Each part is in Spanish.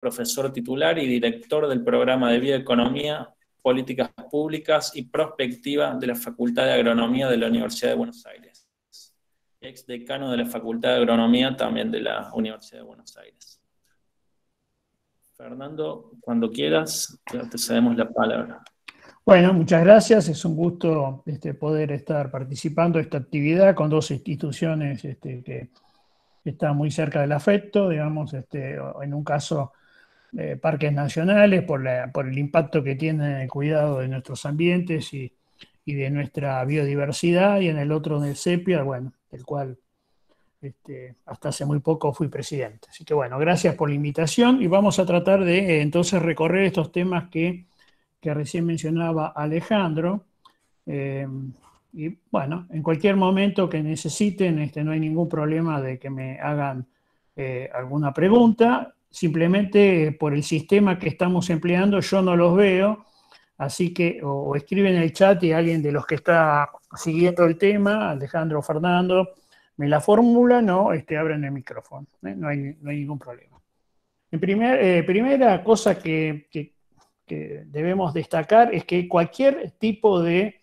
profesor titular y director del programa de Bioeconomía, Políticas Públicas y Prospectiva de la Facultad de Agronomía de la Universidad de Buenos Aires. Ex decano de la Facultad de Agronomía también de la Universidad de Buenos Aires. Fernando, cuando quieras, te cedemos la palabra. Bueno, muchas gracias. Es un gusto poder estar participando de esta actividad con dos instituciones que están muy cerca del afecto, digamos, en un caso parques nacionales por el impacto que tienen en el cuidado de nuestros ambientes y de nuestra biodiversidad, y en el otro del CEPIA, bueno, del cual hasta hace muy poco fui presidente. Así que bueno, gracias por la invitación y vamos a tratar de entonces recorrer estos temas que recién mencionaba Alejandro. Y bueno, en cualquier momento que necesiten, no hay ningún problema de que me hagan alguna pregunta. Simplemente por el sistema que estamos empleando yo no los veo, así que o escriben en el chat y alguien de los que está siguiendo el tema, Alejandro o Fernando, me la formula, no, abren el micrófono, no hay ningún problema. Primera cosa que debemos destacar es que cualquier tipo de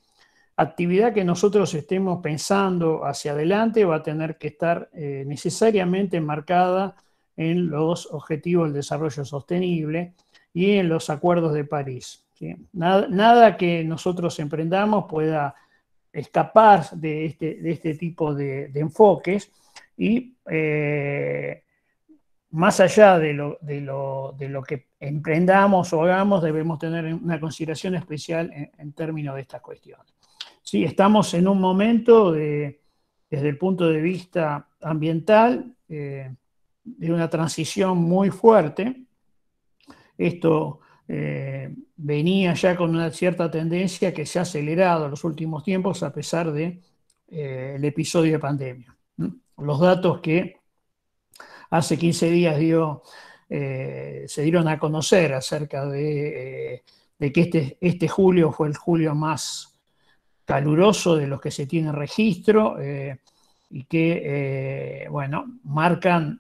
actividad que nosotros estemos pensando hacia adelante va a tener que estar necesariamente enmarcada en los Objetivos del Desarrollo Sostenible y en los Acuerdos de París, ¿sí? Nada que nosotros emprendamos pueda escapar de este tipo de enfoques y más allá de lo que emprendamos o hagamos, debemos tener una consideración especial en términos de estas cuestiones. Sí, estamos en un momento, desde el punto de vista ambiental, de una transición muy fuerte. Esto venía ya con una cierta tendencia que se ha acelerado en los últimos tiempos a pesar del episodio de pandemia. Los datos que hace 15 días se dieron a conocer acerca de que este julio fue el julio más caluroso de los que se tiene registro, y que, bueno, marcan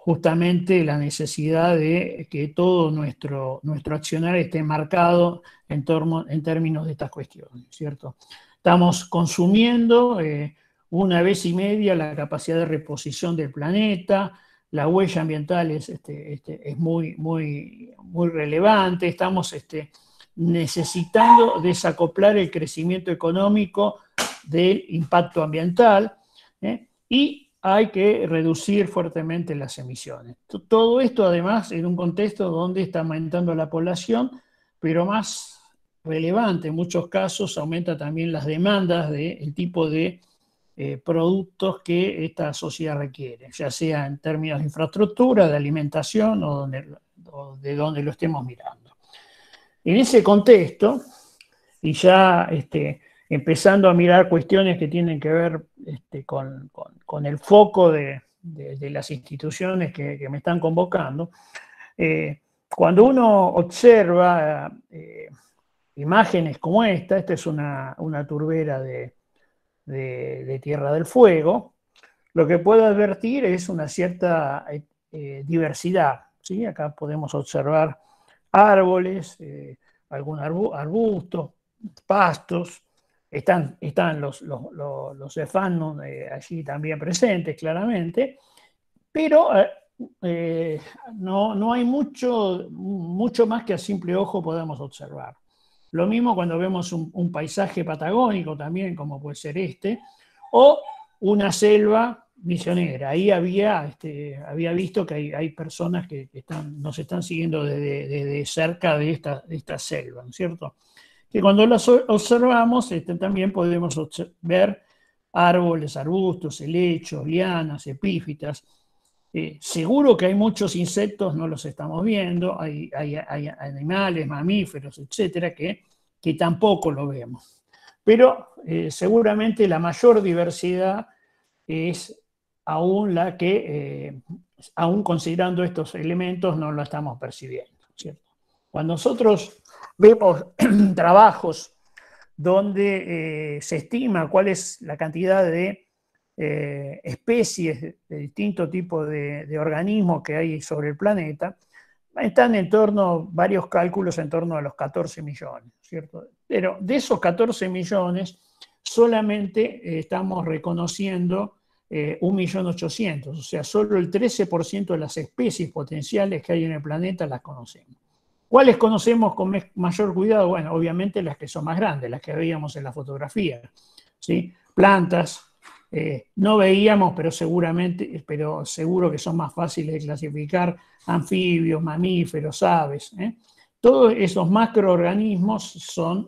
justamente la necesidad de que todo nuestro accionar esté marcado en términos de estas cuestiones, ¿cierto? Estamos consumiendo 1,5 veces la capacidad de reposición del planeta, la huella ambiental es muy, muy, muy relevante, estamos necesitando desacoplar el crecimiento económico del impacto ambiental, y hay que reducir fuertemente las emisiones. Todo esto además en un contexto donde está aumentando la población, pero más relevante en muchos casos aumenta también las demandas del tipo de productos que esta sociedad requiere, ya sea en términos de infraestructura, de alimentación o de donde lo estemos mirando. En ese contexto, y ya empezando a mirar cuestiones que tienen que ver con el foco de las instituciones que me están convocando, cuando uno observa imágenes como esta es una turbera de Tierra del Fuego, lo que puedo advertir es una cierta diversidad, ¿sí? Acá podemos observar árboles, algunos arbustos, pastos, están los efanos allí también presentes claramente, pero no hay mucho más que a simple ojo podemos observar. Lo mismo cuando vemos un paisaje patagónico también, como puede ser o una selva misionera. Ahí había visto que hay personas que nos están siguiendo desde cerca de esta selva, ¿no es cierto? Que cuando las observamos también podemos ver árboles, arbustos, helechos, lianas, epífitas. Seguro que hay muchos insectos, no los estamos viendo, hay animales, mamíferos, etcétera, que tampoco lo vemos. Pero seguramente la mayor diversidad es aún la que, aún considerando estos elementos, no lo estamos percibiendo, ¿cierto? Cuando nosotros vemos trabajos donde se estima cuál es la cantidad de especies de distintos tipos de organismos que hay sobre el planeta, están en torno, varios cálculos en torno a los 14 millones, ¿cierto? Pero de esos 14 millones, solamente estamos reconociendo 1.800.000, o sea, solo el 13% de las especies potenciales que hay en el planeta las conocemos. ¿Cuáles conocemos con mayor cuidado? Bueno, obviamente las que son más grandes, las que veíamos en la fotografía, ¿sí? Plantas, no veíamos, pero seguro que son más fáciles de clasificar, anfibios, mamíferos, aves. Todos esos macroorganismos son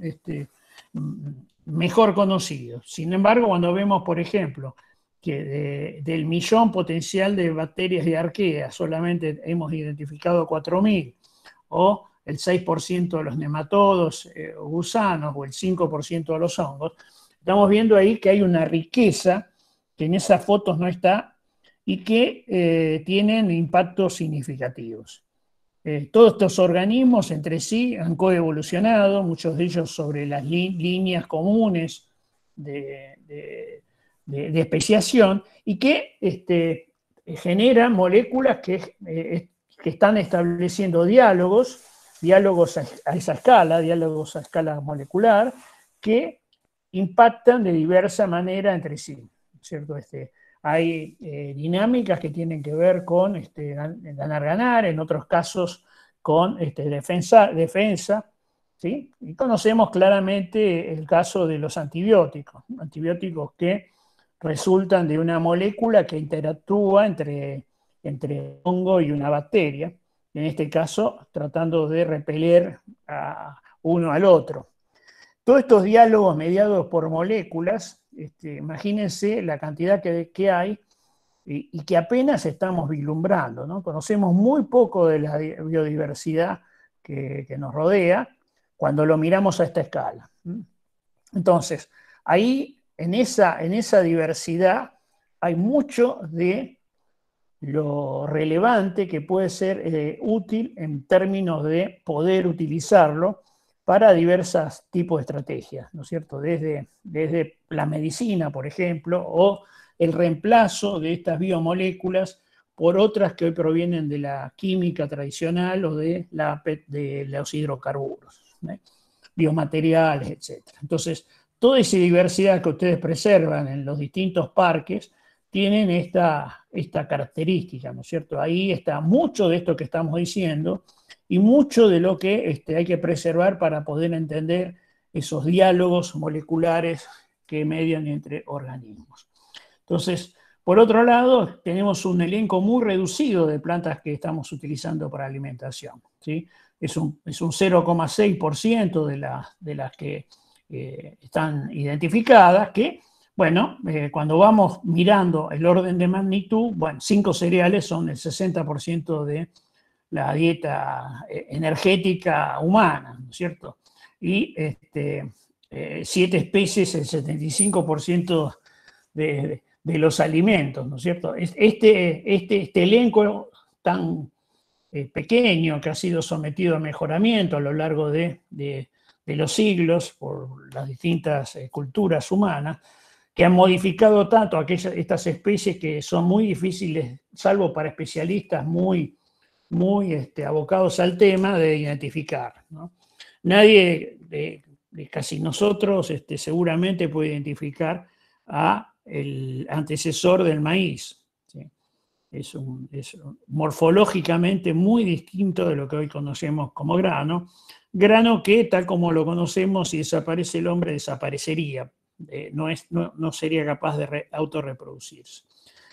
mejor conocidos. Sin embargo, cuando vemos, por ejemplo, que del millón potencial de bacterias y arqueas solamente hemos identificado 4.000, o el 6% de los nematodos o gusanos, o el 5% de los hongos, estamos viendo ahí que hay una riqueza que en esas fotos no está y que tienen impactos significativos. Todos estos organismos entre sí han coevolucionado, muchos de ellos sobre las líneas comunes de especiación, y que generan moléculas que están estableciendo diálogos a esa escala, diálogos a escala molecular, que impactan de diversa manera entre sí, ¿cierto? Hay dinámicas que tienen que ver con ganar-ganar, en otros casos con defensa, ¿sí? Y conocemos claramente el caso de los antibióticos que resultan de una molécula que interactúa entre hongo y una bacteria, en este caso tratando de repeler a uno al otro. Todos estos diálogos mediados por moléculas, imagínense la cantidad que hay y que apenas estamos vislumbrando, ¿no? Conocemos muy poco de la biodiversidad que nos rodea cuando lo miramos a esta escala. Entonces, ahí, en esa diversidad, hay mucho de lo relevante que puede ser útil en términos de poder utilizarlo para diversos tipos de estrategias, ¿no es cierto? Desde la medicina, por ejemplo, o el reemplazo de estas biomoléculas por otras que hoy provienen de la química tradicional o de los hidrocarburos, biomateriales, etc. Entonces, toda esa diversidad que ustedes preservan en los distintos parques tienen esta característica, ¿no es cierto? Ahí está mucho de esto que estamos diciendo y mucho de lo que hay que preservar para poder entender esos diálogos moleculares que median entre organismos. Entonces, por otro lado, tenemos un elenco muy reducido de plantas que estamos utilizando para alimentación, ¿sí? Es un 0,6% de las que están identificadas, que, bueno, cuando vamos mirando el orden de magnitud, bueno, 5 cereales son el 60% de la dieta energética humana, ¿no es cierto? Y 7 especies, el 75% de los alimentos, ¿no es cierto? Este elenco tan pequeño que ha sido sometido a mejoramiento a lo largo de los siglos por las distintas culturas humanas, que han modificado tanto estas especies que son muy difíciles, salvo para especialistas muy abocados al tema, de identificar, ¿no? Nadie de casi nosotros seguramente puede identificar a el antecesor del maíz, ¿sí? Es morfológicamente muy distinto de lo que hoy conocemos como grano que, tal como lo conocemos, si desaparece el hombre, desaparecería, no sería capaz de autorreproducirse.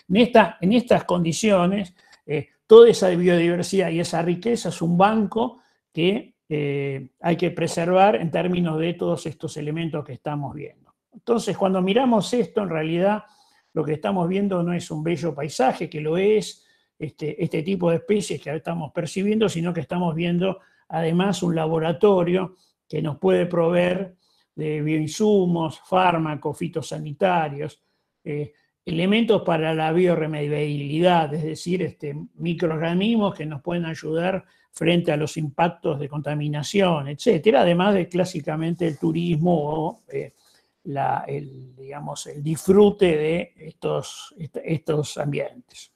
En estas condiciones, toda esa biodiversidad y esa riqueza es un banco que hay que preservar en términos de todos estos elementos que estamos viendo. Entonces, cuando miramos esto, en realidad lo que estamos viendo no es un bello paisaje, que lo es, este tipo de especies que estamos percibiendo, sino que estamos viendo además un laboratorio que nos puede proveer de bioinsumos, fármacos, fitosanitarios, elementos para la bioremediabilidad, es decir, microorganismos que nos pueden ayudar frente a los impactos de contaminación, etcétera, además de clásicamente el turismo o digamos, el disfrute de estos ambientes.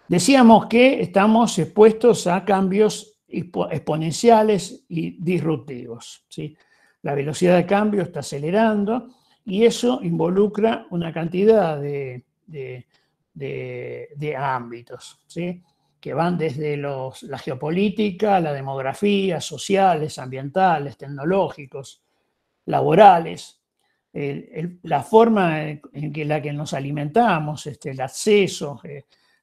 Decíamos que estamos expuestos a cambios exponenciales y disruptivos, ¿sí? La velocidad de cambio está acelerando y eso involucra una cantidad de ámbitos, ¿sí? Que van desde la geopolítica, la demografía, sociales, ambientales, tecnológicos, laborales, la forma en la que nos alimentamos, el acceso,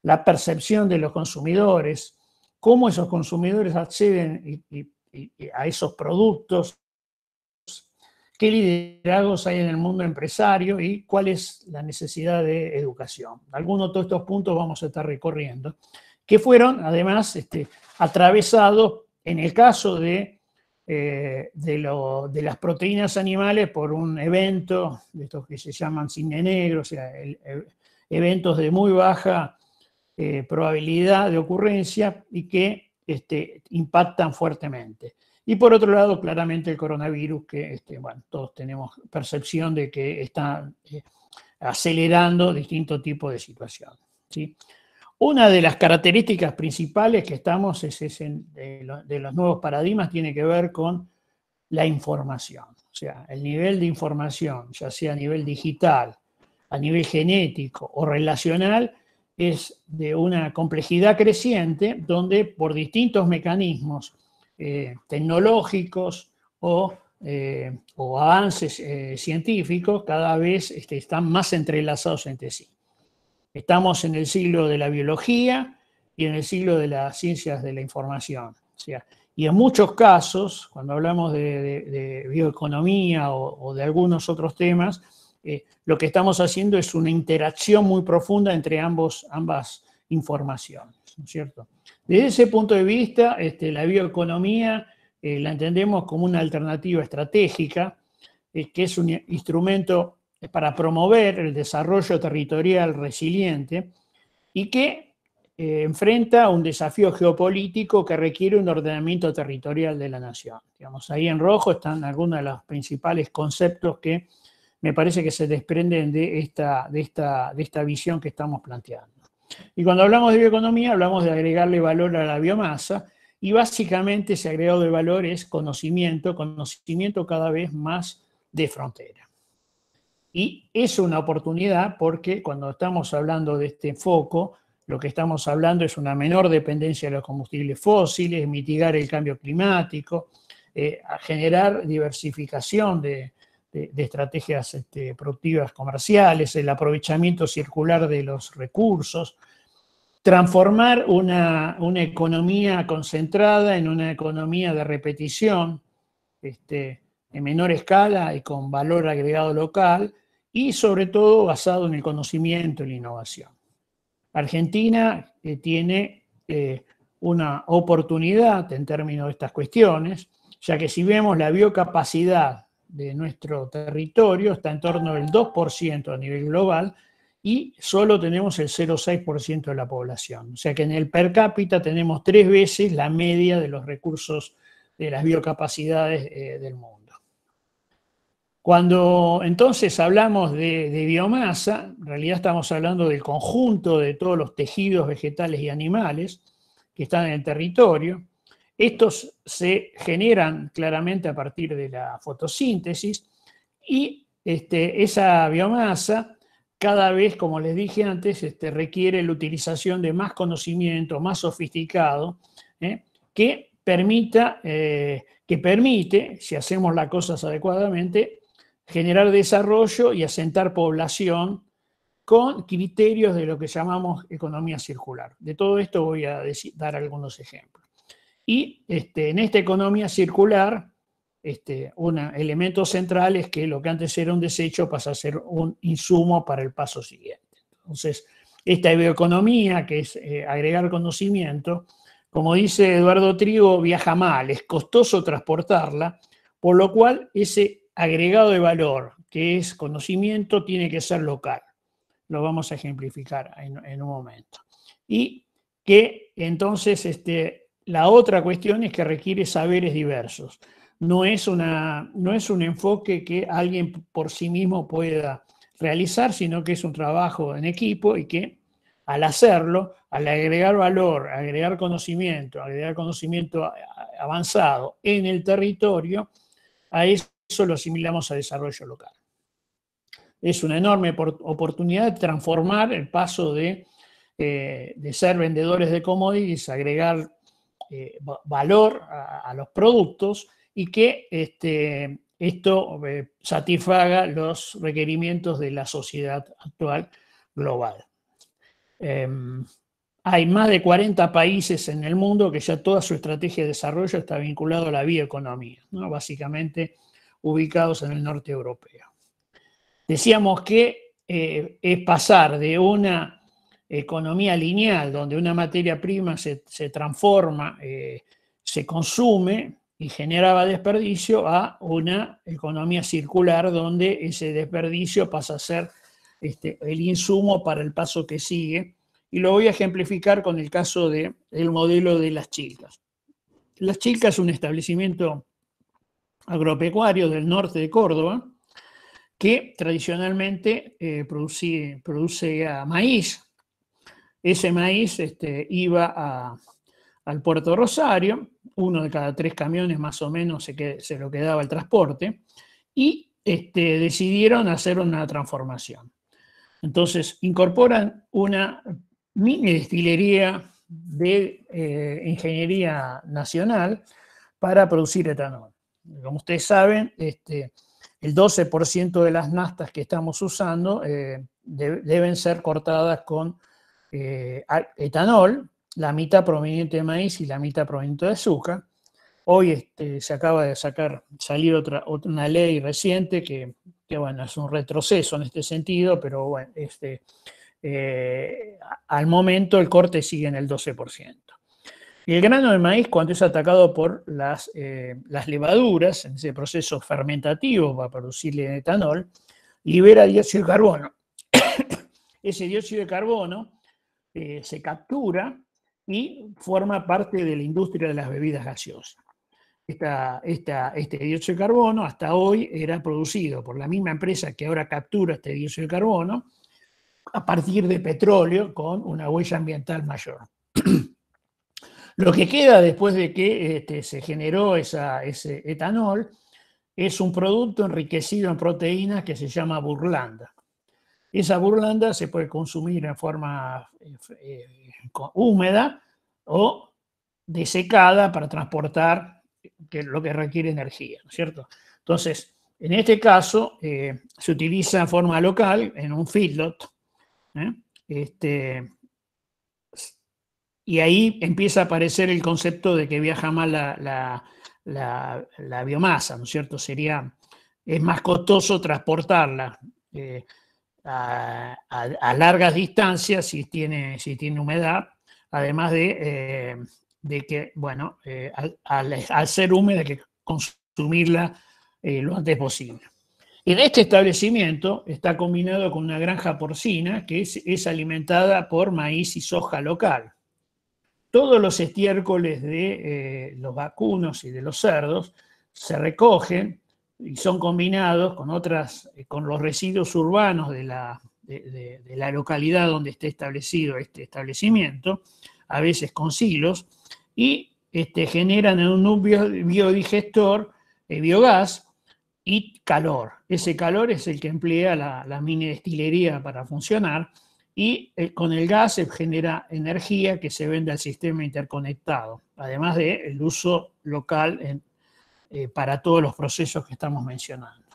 la percepción de los consumidores, cómo esos consumidores acceden a esos productos, qué liderazgos hay en el mundo empresario y cuál es la necesidad de educación. Algunos de todos estos puntos vamos a estar recorriendo, que fueron además atravesados en el caso de las proteínas animales por un evento de estos que se llaman cisne negro, o sea, eventos de muy baja probabilidad de ocurrencia y que impactan fuertemente. Y por otro lado, claramente el coronavirus, que bueno, todos tenemos percepción de que está acelerando distintos tipos de situaciones, ¿sí? Una de las características principales que estamos de los nuevos paradigmas tiene que ver con la información. O sea, el nivel de información, ya sea a nivel digital, a nivel genético o relacional, es de una complejidad creciente donde por distintos mecanismos tecnológicos o avances científicos cada vez están más entrelazados entre sí. Estamos en el siglo de la biología y en el siglo de las ciencias de la información. O sea, y en muchos casos, cuando hablamos de bioeconomía o de algunos otros temas, lo que estamos haciendo es una interacción muy profunda entre ambas informaciones, ¿no es cierto? Desde ese punto de vista, la bioeconomía la entendemos como una alternativa estratégica, que es un instrumento para promover el desarrollo territorial resiliente y que enfrenta un desafío geopolítico que requiere un ordenamiento territorial de la nación. Digamos, ahí en rojo están algunos de los principales conceptos que me parece que se desprenden de esta visión que estamos planteando. Y cuando hablamos de bioeconomía, hablamos de agregarle valor a la biomasa, y básicamente ese agregado de valor es conocimiento cada vez más de frontera. Y es una oportunidad porque cuando estamos hablando de este foco, lo que estamos hablando es una menor dependencia de los combustibles fósiles, mitigar el cambio climático, a generar diversificación de estrategias productivas comerciales, el aprovechamiento circular de los recursos, transformar una economía concentrada en una economía de repetición, en menor escala y con valor agregado local, y sobre todo basado en el conocimiento y la innovación. Argentina tiene una oportunidad en términos de estas cuestiones, ya que si vemos la biocapacidad de nuestro territorio está en torno del 2% a nivel global y solo tenemos el 0,6% de la población. O sea que en el per cápita tenemos 3 veces la media de los recursos de las biocapacidades del mundo. Cuando entonces hablamos de biomasa, en realidad estamos hablando del conjunto de todos los tejidos vegetales y animales que están en el territorio. Estos se generan claramente a partir de la fotosíntesis y esa biomasa cada vez, como les dije antes, requiere la utilización de más conocimiento, más sofisticado, que permite, si hacemos las cosas adecuadamente, generar desarrollo y asentar población con criterios de lo que llamamos economía circular. De todo esto voy a dar algunos ejemplos. Y en esta economía circular, un elemento central es que lo que antes era un desecho pasa a ser un insumo para el paso siguiente. Entonces, esta bioeconomía, que es agregar conocimiento, como dice Eduardo Trigo, viaja mal, es costoso transportarla, por lo cual ese agregado de valor, que es conocimiento, tiene que ser local. Lo vamos a ejemplificar en un momento. Y que entonces la otra cuestión es que requiere saberes diversos. no es un enfoque que alguien por sí mismo pueda realizar, sino que es un trabajo en equipo y que al hacerlo, al agregar valor, agregar conocimiento avanzado en el territorio, a eso lo asimilamos a desarrollo local. Es una enorme oportunidad de transformar el paso de ser vendedores de commodities, agregar valor a los productos y que esto satisfaga los requerimientos de la sociedad actual global. Hay más de 40 países en el mundo que ya toda su estrategia de desarrollo está vinculada a la bioeconomía, ¿no? Básicamente ubicados en el norte europeo. Decíamos que es pasar de una economía lineal, donde una materia prima se transforma, se consume y generaba desperdicio, a una economía circular, donde ese desperdicio pasa a ser el insumo para el paso que sigue. Y lo voy a ejemplificar con el caso del modelo de Las Chilcas. Las Chilcas es un establecimiento agropecuario del norte de Córdoba, que tradicionalmente producía maíz. Ese maíz iba al puerto de Rosario, uno de cada 3 camiones más o menos se lo quedaba el transporte, y decidieron hacer una transformación. Entonces incorporan una mini destilería de ingeniería nacional para producir etanol. Como ustedes saben, el 12% de las naftas que estamos usando deben ser cortadas con etanol, la mitad proveniente de maíz y la mitad proveniente de azúcar. Hoy se acaba de salir una ley reciente que bueno, es un retroceso en este sentido, pero bueno, al momento el corte sigue en el 12%. Y el grano de maíz, cuando es atacado por las levaduras, en ese proceso fermentativo para producir el etanol, libera dióxido de carbono. Ese dióxido de carbono se captura y forma parte de la industria de las bebidas gaseosas. Este dióxido de carbono hasta hoy era producido por la misma empresa que ahora captura este dióxido de carbono a partir de petróleo con una huella ambiental mayor. Lo que queda después de que se generó ese etanol es un producto enriquecido en proteínas que se llama burlanda. Esa burlanda se puede consumir en forma húmeda o desecada para transportar, lo que requiere energía, ¿no es cierto? Entonces, en este caso, se utiliza en forma local en un feedlot, y ahí empieza a aparecer el concepto de que viaja mal la biomasa, ¿no es cierto? Es más costoso transportarla a largas distancias si tiene humedad, además de que, bueno, al ser húmeda hay que consumirla lo antes posible. En este establecimiento está combinado con una granja porcina que es alimentada por maíz y soja local. Todos los estiércoles de los vacunos y de los cerdos se recogen y son combinados con los residuos urbanos de la localidad donde esté establecido este establecimiento, a veces con silos, y generan en un biodigestor biogás y calor. Ese calor es el que emplea la mini destilería para funcionar, y con el gas se genera energía que se vende al sistema interconectado, además del uso local para todos los procesos que estamos mencionando.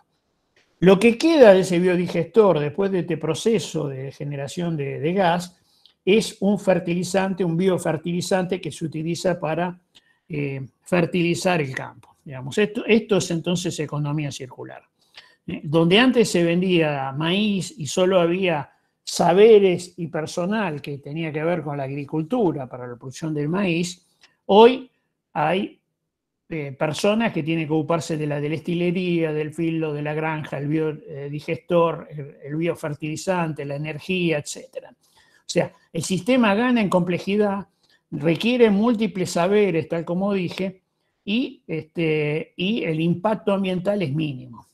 Lo que queda de ese biodigestor después de este proceso de generación de gas es un fertilizante, un biofertilizante que se utiliza para fertilizar el campo. Digamos, esto es entonces economía circular. Donde antes se vendía maíz y solo había saberes y personal que tenía que ver con la agricultura para la producción del maíz, hoy hay personas que tienen que ocuparse de la destilería, del filo, de la granja, el biodigestor, el biofertilizante, la energía, etc. O sea, el sistema gana en complejidad, requiere múltiples saberes, tal como dije, y el impacto ambiental es mínimo.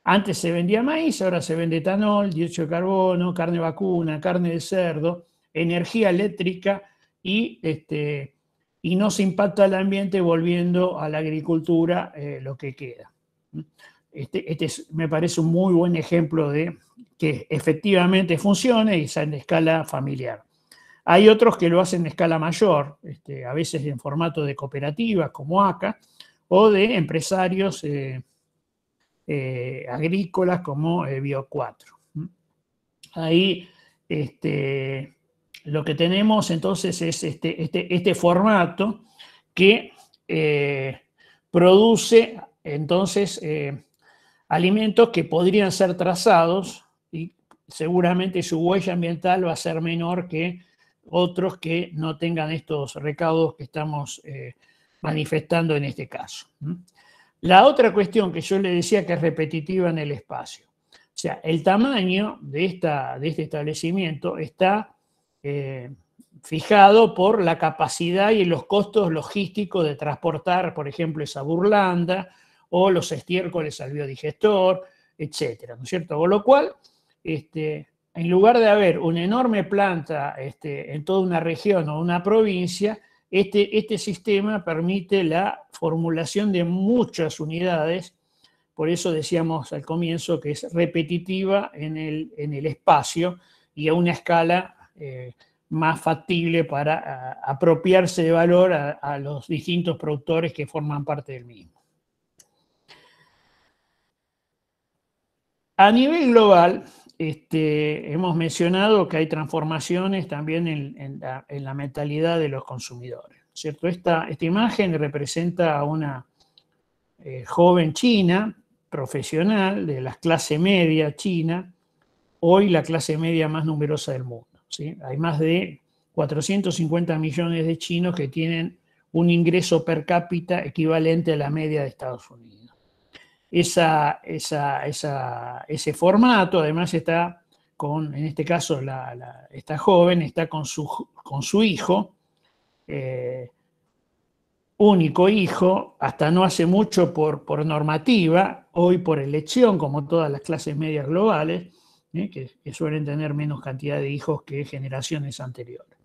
Antes se vendía maíz, ahora se vende etanol, dióxido de carbono, carne vacuna, carne de cerdo, energía eléctrica y no se impacta el ambiente volviendo a la agricultura lo que queda. Me parece un muy buen ejemplo de que efectivamente funcione y está en escala familiar. Hay otros que lo hacen en escala mayor, a veces en formato de cooperativas como ACA o de empresarios agrícolas como Bio4. Ahí lo que tenemos entonces es este formato que produce entonces alimentos que podrían ser trazados y seguramente su huella ambiental va a ser menor que otros que no tengan estos recaudos que estamos manifestando en este caso. La otra cuestión que yo le decía que es repetitiva en el espacio. O sea, el tamaño de este establecimiento está fijado por la capacidad y los costos logísticos de transportar, por ejemplo, esa burlanda o los estiércoles al biodigestor, etcétera, ¿no es cierto? Con lo cual, en lugar de haber una enorme planta en toda una región o una provincia, este sistema permite la formulación de muchas unidades. Por eso decíamos al comienzo que es repetitiva en el espacio y a una escala más factible para apropiarse de valor a los distintos productores que forman parte del mismo. A nivel global, hemos mencionado que hay transformaciones también en la mentalidad de los consumidores, ¿cierto? Esta imagen representa a una joven china, profesional, de la clase media china, hoy la clase media más numerosa del mundo, ¿sí? Hay más de 450 millones de chinos que tienen un ingreso per cápita equivalente a la media de Estados Unidos. Ese formato además está en este caso, esta joven está con su hijo, único hijo, hasta no hace mucho por normativa, hoy por elección, como todas las clases medias globales, que suelen tener menos cantidad de hijos que generaciones anteriores.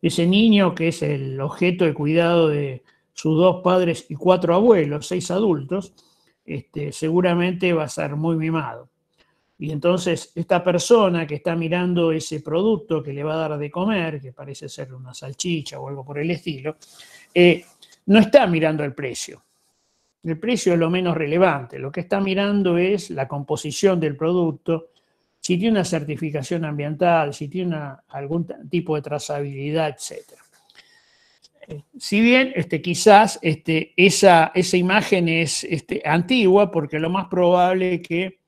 Ese niño que es el objeto de cuidado de sus 2 padres y 4 abuelos, 6 adultos, seguramente va a ser muy mimado. Y entonces esta persona que está mirando ese producto que le va a dar de comer, que parece ser una salchicha o algo por el estilo, no está mirando el precio. El precio es lo menos relevante. Lo que está mirando es la composición del producto, si tiene una certificación ambiental, si tiene algún tipo de trazabilidad, etc. Si bien quizás esa imagen es antigua, porque lo más probable es que,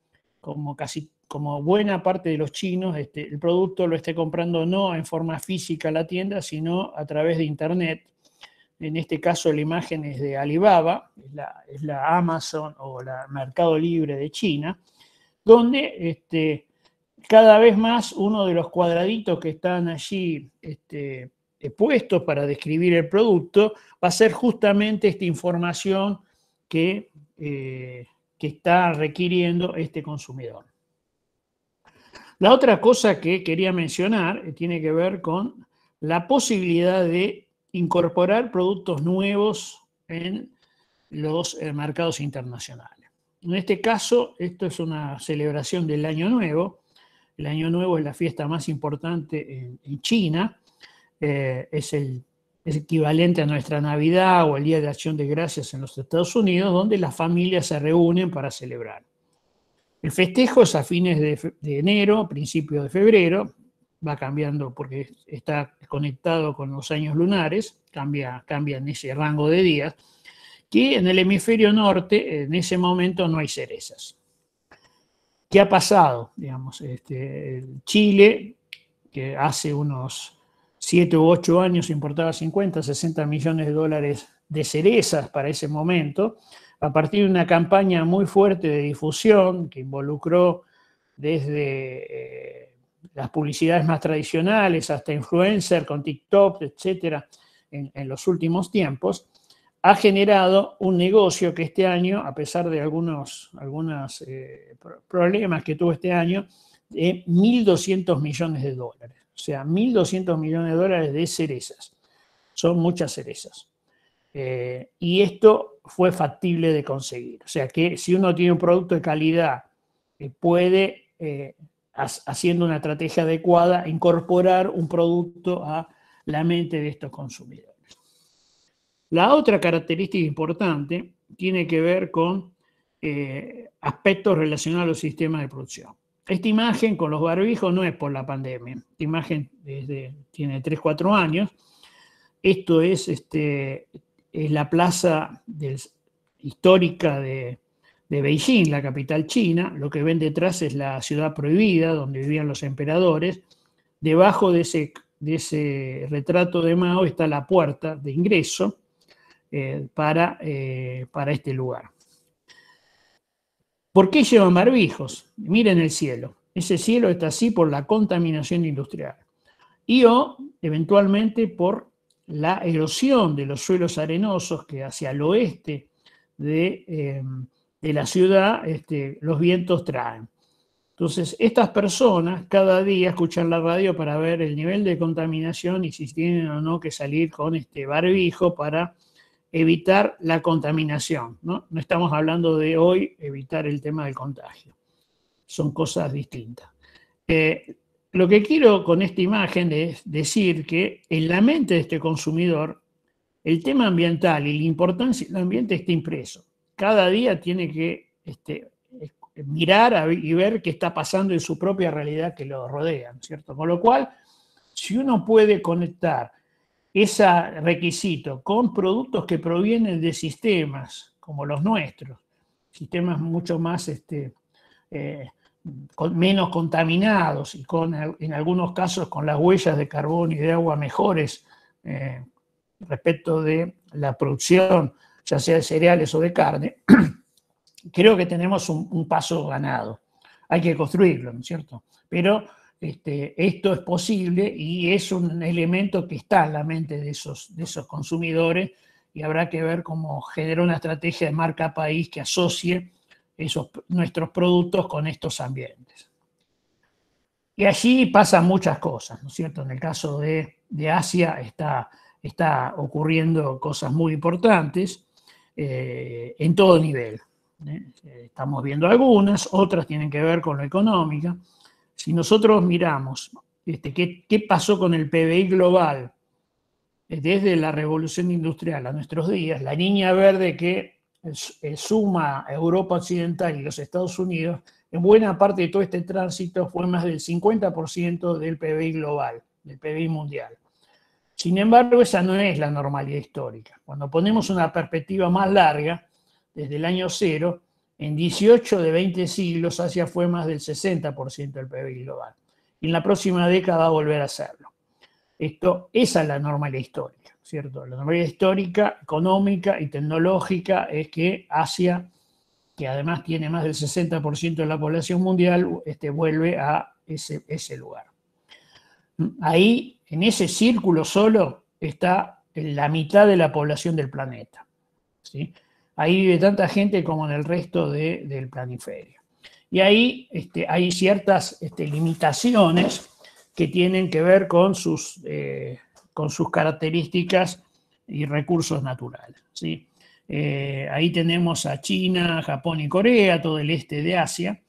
como buena parte de los chinos, el producto lo esté comprando no en forma física a la tienda, sino a través de Internet. En este caso la imagen es de Alibaba, es la Amazon o la Mercado Libre de China, donde cada vez más uno de los cuadraditos que están allí puestos para describir el producto va a ser justamente esta información que está requiriendo este consumidor. La otra cosa que quería mencionar tiene que ver con la posibilidad de incorporar productos nuevos en los mercados internacionales. En este caso, esto es una celebración del Año Nuevo. El Año Nuevo es la fiesta más importante en China. Es equivalente a nuestra Navidad o el Día de Acción de Gracias en los Estados Unidos, donde las familias se reúnen para celebrar. El festejo es a fines de enero, principios de febrero, va cambiando porque está conectado con los años lunares, cambia en ese rango de días, que en el hemisferio norte en ese momento no hay cerezas. ¿Qué ha pasado? Digamos, Chile, que hace unos 7 u 8 años importaba 50, 60 millones de dólares de cerezas para ese momento, a partir de una campaña muy fuerte de difusión que involucró desde las publicidades más tradicionales hasta influencers con TikTok, etcétera, en los últimos tiempos, ha generado un negocio que este año, a pesar de algunos problemas que tuvo este año, de 1.200 millones de dólares. O sea, 1.200 millones de dólares de cerezas. Son muchas cerezas. Y esto fue factible de conseguir. O sea que si uno tiene un producto de calidad, puede, haciendo una estrategia adecuada, incorporar un producto a la mente de estos consumidores. La otra característica importante tiene que ver con aspectos relacionados a los sistemas de producción. Esta imagen con los barbijos no es por la pandemia. Esta imagen tiene 3-4 años. Esto es la plaza histórica de Beijing, la capital china. Lo que ven detrás es la ciudad prohibida, donde vivían los emperadores. Debajo de ese retrato de Mao está la puerta de ingreso para este lugar. ¿Por qué llevan barbijos? Miren el cielo. Ese cielo está así por la contaminación industrial. Y eventualmente por la erosión de los suelos arenosos que hacia el oeste de la ciudad los vientos traen. Entonces, estas personas cada día escuchan la radio para ver el nivel de contaminación y si tienen o no que salir con barbijo para evitar la contaminación, ¿no? No estamos hablando de hoy evitar el tema del contagio. Son cosas distintas. Lo que quiero con esta imagen es decir que en la mente de este consumidor el tema ambiental y la importancia del ambiente está impreso. Cada día tiene que mirar y ver qué está pasando en su propia realidad que lo rodea, ¿cierto? Con lo cual, si uno puede conectar ese requisito con productos que provienen de sistemas como los nuestros, sistemas mucho más menos contaminados y en algunos casos con las huellas de carbón y de agua mejores respecto de la producción, ya sea de cereales o de carne, creo que tenemos un paso ganado. Hay que construirlo, ¿no es cierto? Pero esto es posible y es un elemento que está en la mente de esos consumidores y habrá que ver cómo generar una estrategia de marca país que asocie nuestros productos con estos ambientes. Y allí pasan muchas cosas, ¿no es cierto? En el caso de Asia está ocurriendo cosas muy importantes en todo nivel. Estamos viendo algunas, otras tienen que ver con lo económico. Si nosotros miramos qué pasó con el PBI global desde la revolución industrial a nuestros días, la línea verde que suma Europa Occidental y los Estados Unidos, en buena parte de todo este tránsito fue más del 50% del PBI global, del PBI mundial. Sin embargo, esa no es la normalidad histórica. Cuando ponemos una perspectiva más larga, desde el año cero, en 18 de 20 siglos Asia fue más del 60% del PBI global. Y en la próxima década va a volver a serlo. Esa es la normalidad histórica, ¿cierto? La normalidad histórica, económica y tecnológica es que Asia, que además tiene más del 60% de la población mundial, vuelve a ese lugar. Ahí, en ese círculo solo, está la mitad de la población del planeta, ¿sí? Ahí vive tanta gente como en el resto del planiferio. Y ahí hay ciertas limitaciones que tienen que ver con sus características y recursos naturales, ¿sí? Ahí tenemos a China, Japón y Corea, todo el este de Asia.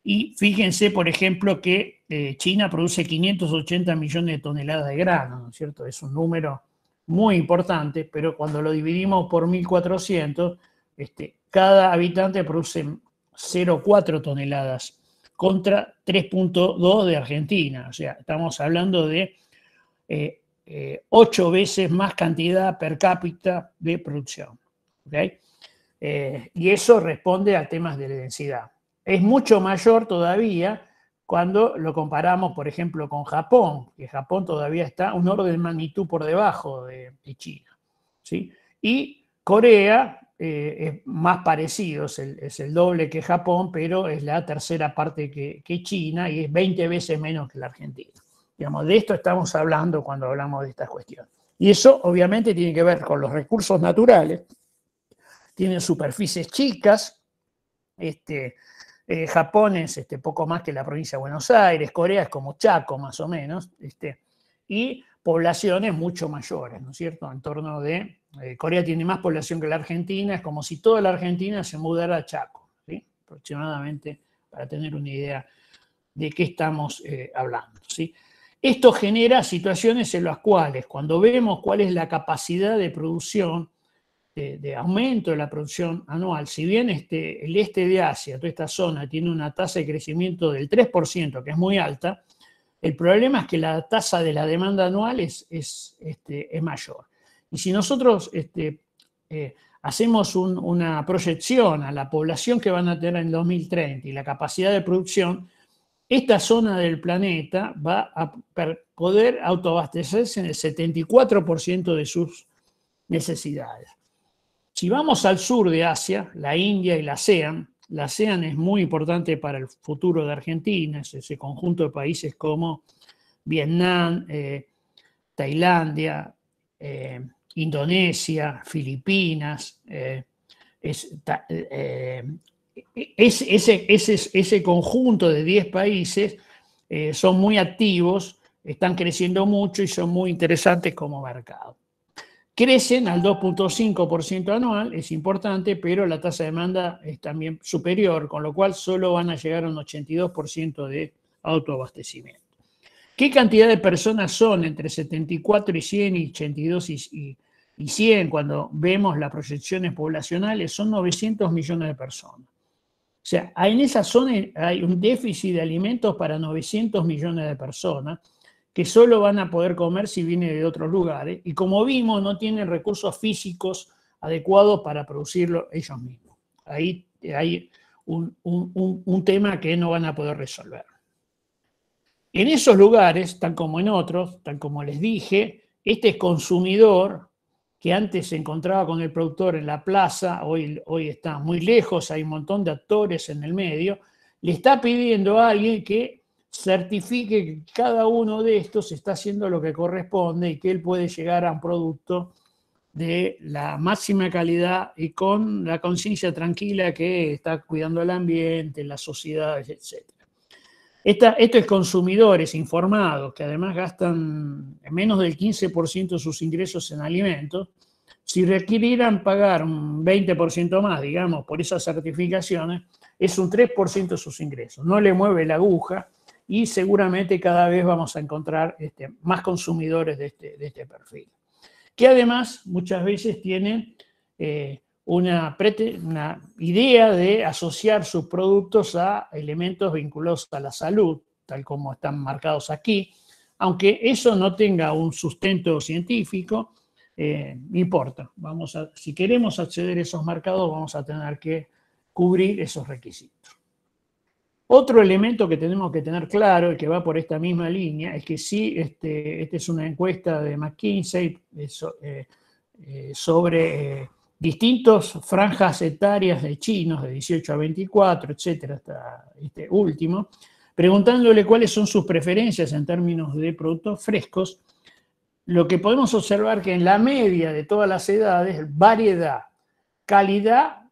Y fíjense, por ejemplo, que China produce 580 millones de toneladas de grano, ¿no es cierto? Es un número muy importante, pero cuando lo dividimos por 1.400, cada habitante produce 0,4 toneladas contra 3,2 de Argentina. O sea, estamos hablando de 8 veces más cantidad per cápita de producción. ¿Okay? Y eso responde a temas de densidad. Es mucho mayor todavía cuando lo comparamos, por ejemplo, con Japón, que Japón todavía está un orden de magnitud por debajo de China, ¿sí? Y Corea es más parecido, es el doble que Japón, pero es la tercera parte que China y es 20 veces menos que la Argentina. Digamos, de esto estamos hablando cuando hablamos de esta cuestión. Y eso obviamente tiene que ver con los recursos naturales. Tienen superficies chicas. Japón es poco más que la provincia de Buenos Aires. Corea es como Chaco, más o menos. Y poblaciones mucho mayores, ¿no es cierto? En torno de... Corea tiene más población que la Argentina. Es como si toda la Argentina se mudara a Chaco, ¿sí? Aproximadamente, para tener una idea de qué estamos hablando, ¿sí? Esto genera situaciones en las cuales, cuando vemos cuál es la capacidad de producción, de aumento de la producción anual, si bien el este de Asia, toda esta zona, tiene una tasa de crecimiento del 3%, que es muy alta, el problema es que la tasa de la demanda anual es mayor. Y si nosotros hacemos una proyección a la población que van a tener en 2030 y la capacidad de producción, esta zona del planeta va a poder autoabastecerse en el 74% de sus necesidades. Si vamos al sur de Asia, la India y la ASEAN es muy importante para el futuro de Argentina, es ese conjunto de países como Vietnam, Tailandia, Indonesia, Filipinas, ese conjunto de 10 países son muy activos, están creciendo mucho y son muy interesantes como mercado. Crecen al 2.5% anual, es importante, pero la tasa de demanda es también superior, con lo cual solo van a llegar a un 82% de autoabastecimiento. ¿Qué cantidad de personas son entre 74 y 100 y 82 y 100 cuando vemos las proyecciones poblacionales? Son 900 millones de personas. O sea, en esa zona hay un déficit de alimentos para 900 millones de personas que solo van a poder comer si vienen de otros lugares. Y como vimos, no tienen recursos físicos adecuados para producirlo ellos mismos. Ahí hay un tema que no van a poder resolver. En esos lugares, tal como en otros, tal como les dije, este consumidor que antes se encontraba con el productor en la plaza, hoy está muy lejos, hay un montón de actores en el medio, le está pidiendo a alguien que certifique que cada uno de estos está haciendo lo que corresponde y que él puede llegar a un producto de la máxima calidad y con la conciencia tranquila que está cuidando el ambiente, las sociedades, etc. Estos consumidores informados, que además gastan menos del 15% de sus ingresos en alimentos, si requirieran pagar un 20% más, digamos, por esas certificaciones, es un 3% de sus ingresos. No le mueve la aguja y seguramente cada vez vamos a encontrar más consumidores de este perfil. Que además muchas veces tienen una idea de asociar sus productos a elementos vinculados a la salud, tal como están marcados aquí, aunque eso no tenga un sustento científico, no importa. Si queremos acceder a esos mercados, vamos a tener que cubrir esos requisitos. Otro elemento que tenemos que tener claro y que va por esta misma línea es que sí, esta es una encuesta de McKinsey sobre distintas franjas etarias de chinos de 18 a 24, etcétera, hasta este último, preguntándole cuáles son sus preferencias en términos de productos frescos. Lo que podemos observar que en la media de todas las edades, variedad, calidad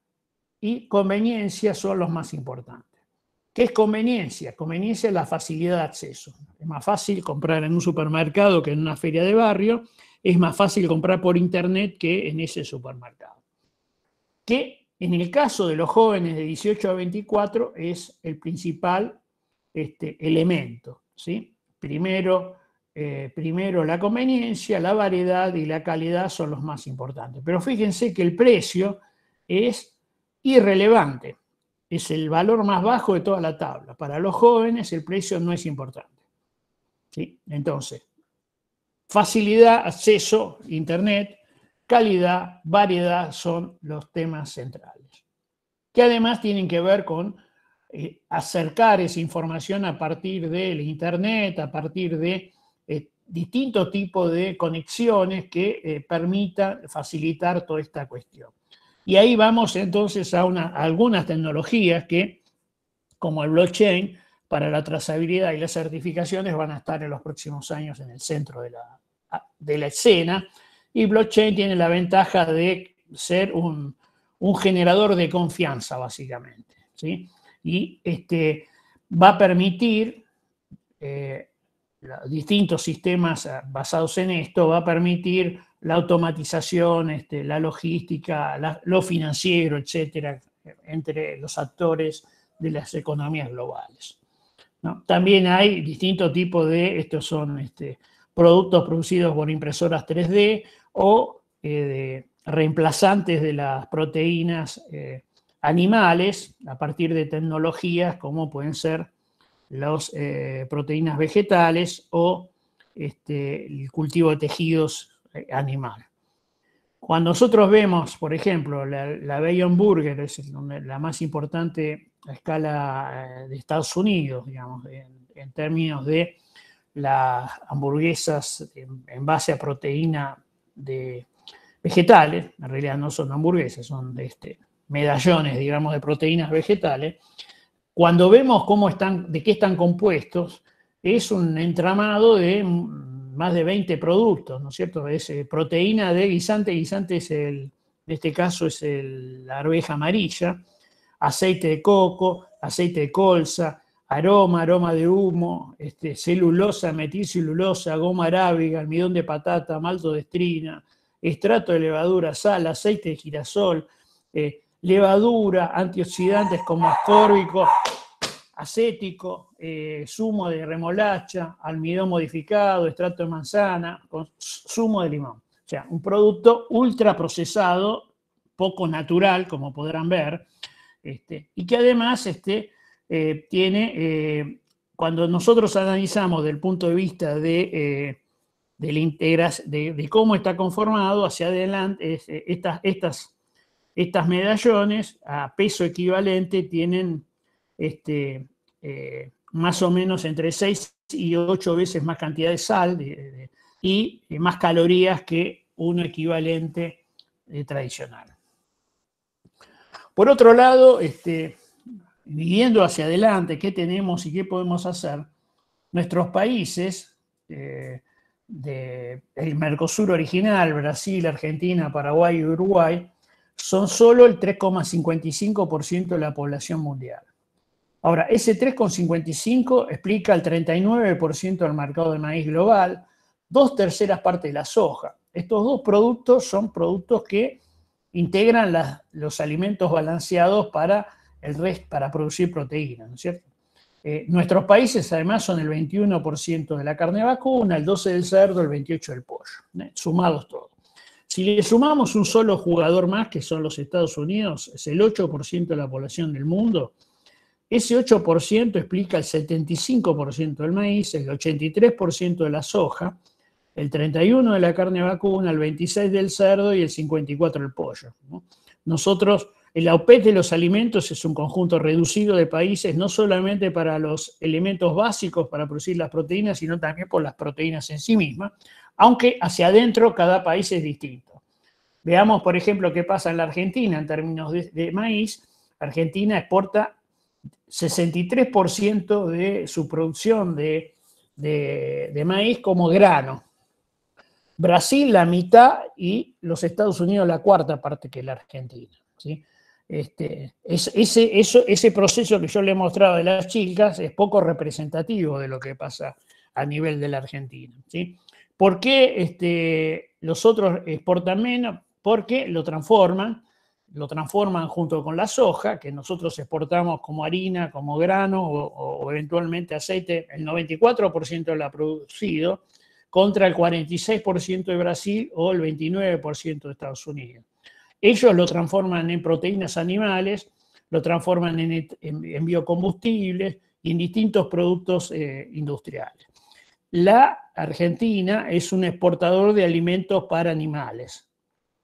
y conveniencia son los más importantes. ¿Qué es conveniencia? Conveniencia es la facilidad de acceso. Es más fácil comprar en un supermercado que en una feria de barrio, es más fácil comprar por internet que en ese supermercado. Que en el caso de los jóvenes de 18 a 24 es el principal elemento, ¿sí? Primero la conveniencia, la variedad y la calidad son los más importantes. Pero fíjense que el precio es irrelevante. Es el valor más bajo de toda la tabla. Para los jóvenes el precio no es importante, ¿sí? Entonces, facilidad, acceso, internet, calidad, variedad son los temas centrales. Que además tienen que ver con acercar esa información a partir del internet, a partir de distintos tipos de conexiones que permitan facilitar toda esta cuestión. Y ahí vamos entonces a algunas tecnologías que, como el blockchain, para la trazabilidad y las certificaciones van a estar en los próximos años en el centro de de la escena, y blockchain tiene la ventaja de ser un generador de confianza, básicamente, ¿sí? Y va a permitir, distintos sistemas basados en esto, va a permitir la automatización, la logística, lo financiero, etcétera, entre los actores de las economías globales, ¿no? También hay distintos tipos estos son productos producidos por impresoras 3D o de reemplazantes de las proteínas animales a partir de tecnologías como pueden ser las proteínas vegetales o el cultivo de tejidos animales. Cuando nosotros vemos, por ejemplo, la Beyond Burger, es la más importante a escala de Estados Unidos, digamos, en términos de las hamburguesas en base a proteína de vegetales, en realidad no son hamburguesas, son medallones, digamos, de proteínas vegetales. Cuando vemos de qué están compuestos, es un entramado de más de 20 productos, ¿no es cierto? Es proteína de guisante es en este caso es la arveja amarilla, aceite de coco, aceite de colza, aroma de humo, celulosa, metilcelulosa, goma arábiga, almidón de patata, maltodextrina, extracto de levadura, sal, aceite de girasol, levadura, antioxidantes como ascórbico, acético, zumo de remolacha, almidón modificado, extracto de manzana, con zumo de limón. O sea, un producto ultra procesado, poco natural, como podrán ver, y que además tiene, cuando nosotros analizamos desde el punto de vista de cómo está conformado hacia adelante, estas medallones a peso equivalente tienen más o menos entre 6 y 8 veces más cantidad de sal y más calorías que uno equivalente tradicional. Por otro lado, viendo hacia adelante qué tenemos y qué podemos hacer, nuestros países del Mercosur original, Brasil, Argentina, Paraguay y Uruguay, son solo el 3,55% de la población mundial. Ahora, ese 3,55 explica el 39% del mercado de maíz global, 2/3 partes de la soja. Estos dos productos son productos que integran los alimentos balanceados para producir proteínas, ¿no es cierto? Nuestros países además son el 21% de la carne vacuna, el 12% del cerdo, el 28% del pollo, sumados todos. Si le sumamos un solo jugador más, que son los Estados Unidos, es el 8% de la población del mundo. Ese 8% explica el 75% del maíz, el 83% de la soja, el 31% de la carne vacuna, el 26% del cerdo y el 54% del pollo, ¿no? Nosotros, la OPEP de los alimentos es un conjunto reducido de países, no solamente para los elementos básicos para producir las proteínas, sino también por las proteínas en sí mismas, aunque hacia adentro cada país es distinto. Veamos, por ejemplo, qué pasa en la Argentina en términos de maíz. Argentina exporta 63% de su producción de maíz como grano. Brasil la mitad y los Estados Unidos la cuarta parte que la Argentina, ¿sí? Ese proceso que yo le he mostrado de las chicas es poco representativo de lo que pasa a nivel de la Argentina, ¿sí? ¿Por qué los otros exportan menos? Porque lo transforman junto con la soja, que nosotros exportamos como harina, como grano o eventualmente aceite, el 94% de la producido, contra el 46% de Brasil o el 29% de Estados Unidos. Ellos lo transforman en proteínas animales, lo transforman en biocombustibles y en distintos productos industriales. La Argentina es un exportador de alimentos para animales.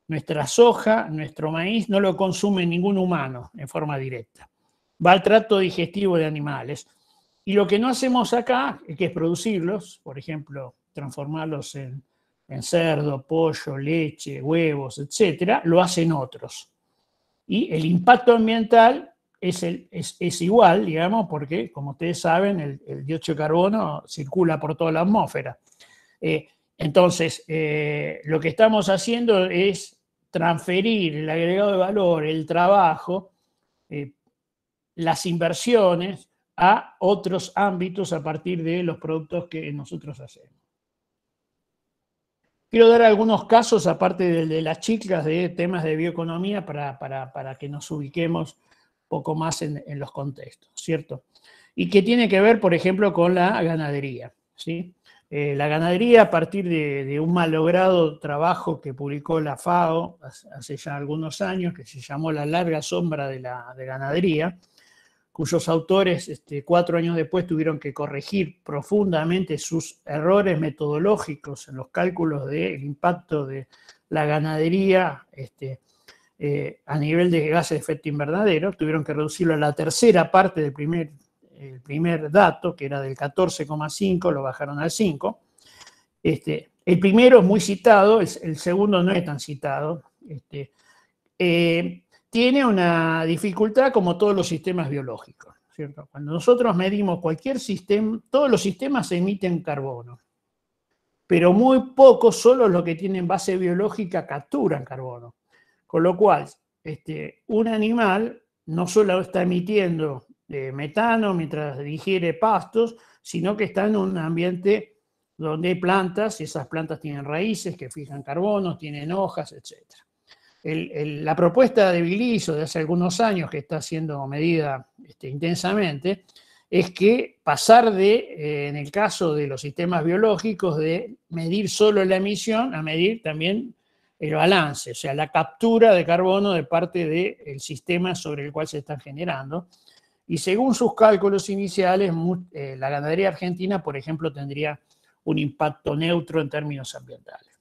Nuestra soja, nuestro maíz, no lo consume ningún humano en forma directa. Va al tracto digestivo de animales. Y lo que no hacemos acá, que es producirlos, por ejemplo, transformarlos en cerdo, pollo, leche, huevos, etcétera, lo hacen otros. Y el impacto ambiental es igual, digamos, porque, como ustedes saben, el dióxido de carbono circula por toda la atmósfera. Entonces, lo que estamos haciendo es transferir el agregado de valor, el trabajo, las inversiones a otros ámbitos a partir de los productos que nosotros hacemos. Quiero dar algunos casos, aparte de las chicas, de temas de bioeconomía para que nos ubiquemos un poco más en los contextos, ¿cierto? Y que tiene que ver, por ejemplo, con la ganadería, ¿sí? La ganadería, a partir de un malogrado trabajo que publicó la FAO hace ya algunos años, que se llamó La larga sombra de la ganadería, cuyos autores 4 años después tuvieron que corregir profundamente sus errores metodológicos en los cálculos del impacto de la ganadería a nivel de gases de efecto invernadero, tuvieron que reducirlo a la tercera parte del primer dato, que era del 14,5, lo bajaron al 5. El primero es muy citado, el segundo no es tan citado. Tiene una dificultad como todos los sistemas biológicos, ¿cierto? Cuando nosotros medimos cualquier sistema, todos los sistemas emiten carbono, pero muy pocos, solo los que tienen base biológica, capturan carbono. Con lo cual, un animal no solo está emitiendo metano mientras digiere pastos, sino que está en un ambiente donde hay plantas, y esas plantas tienen raíces que fijan carbono, tienen hojas, etc. La propuesta de Biliso de hace algunos años, que está siendo medida intensamente, es que pasar en el caso de los sistemas biológicos, de medir solo la emisión a medir también el balance, o sea, la captura de carbono de parte del sistema sobre el cual se están generando. Y según sus cálculos iniciales, la ganadería argentina, por ejemplo, tendría un impacto neutro en términos ambientales,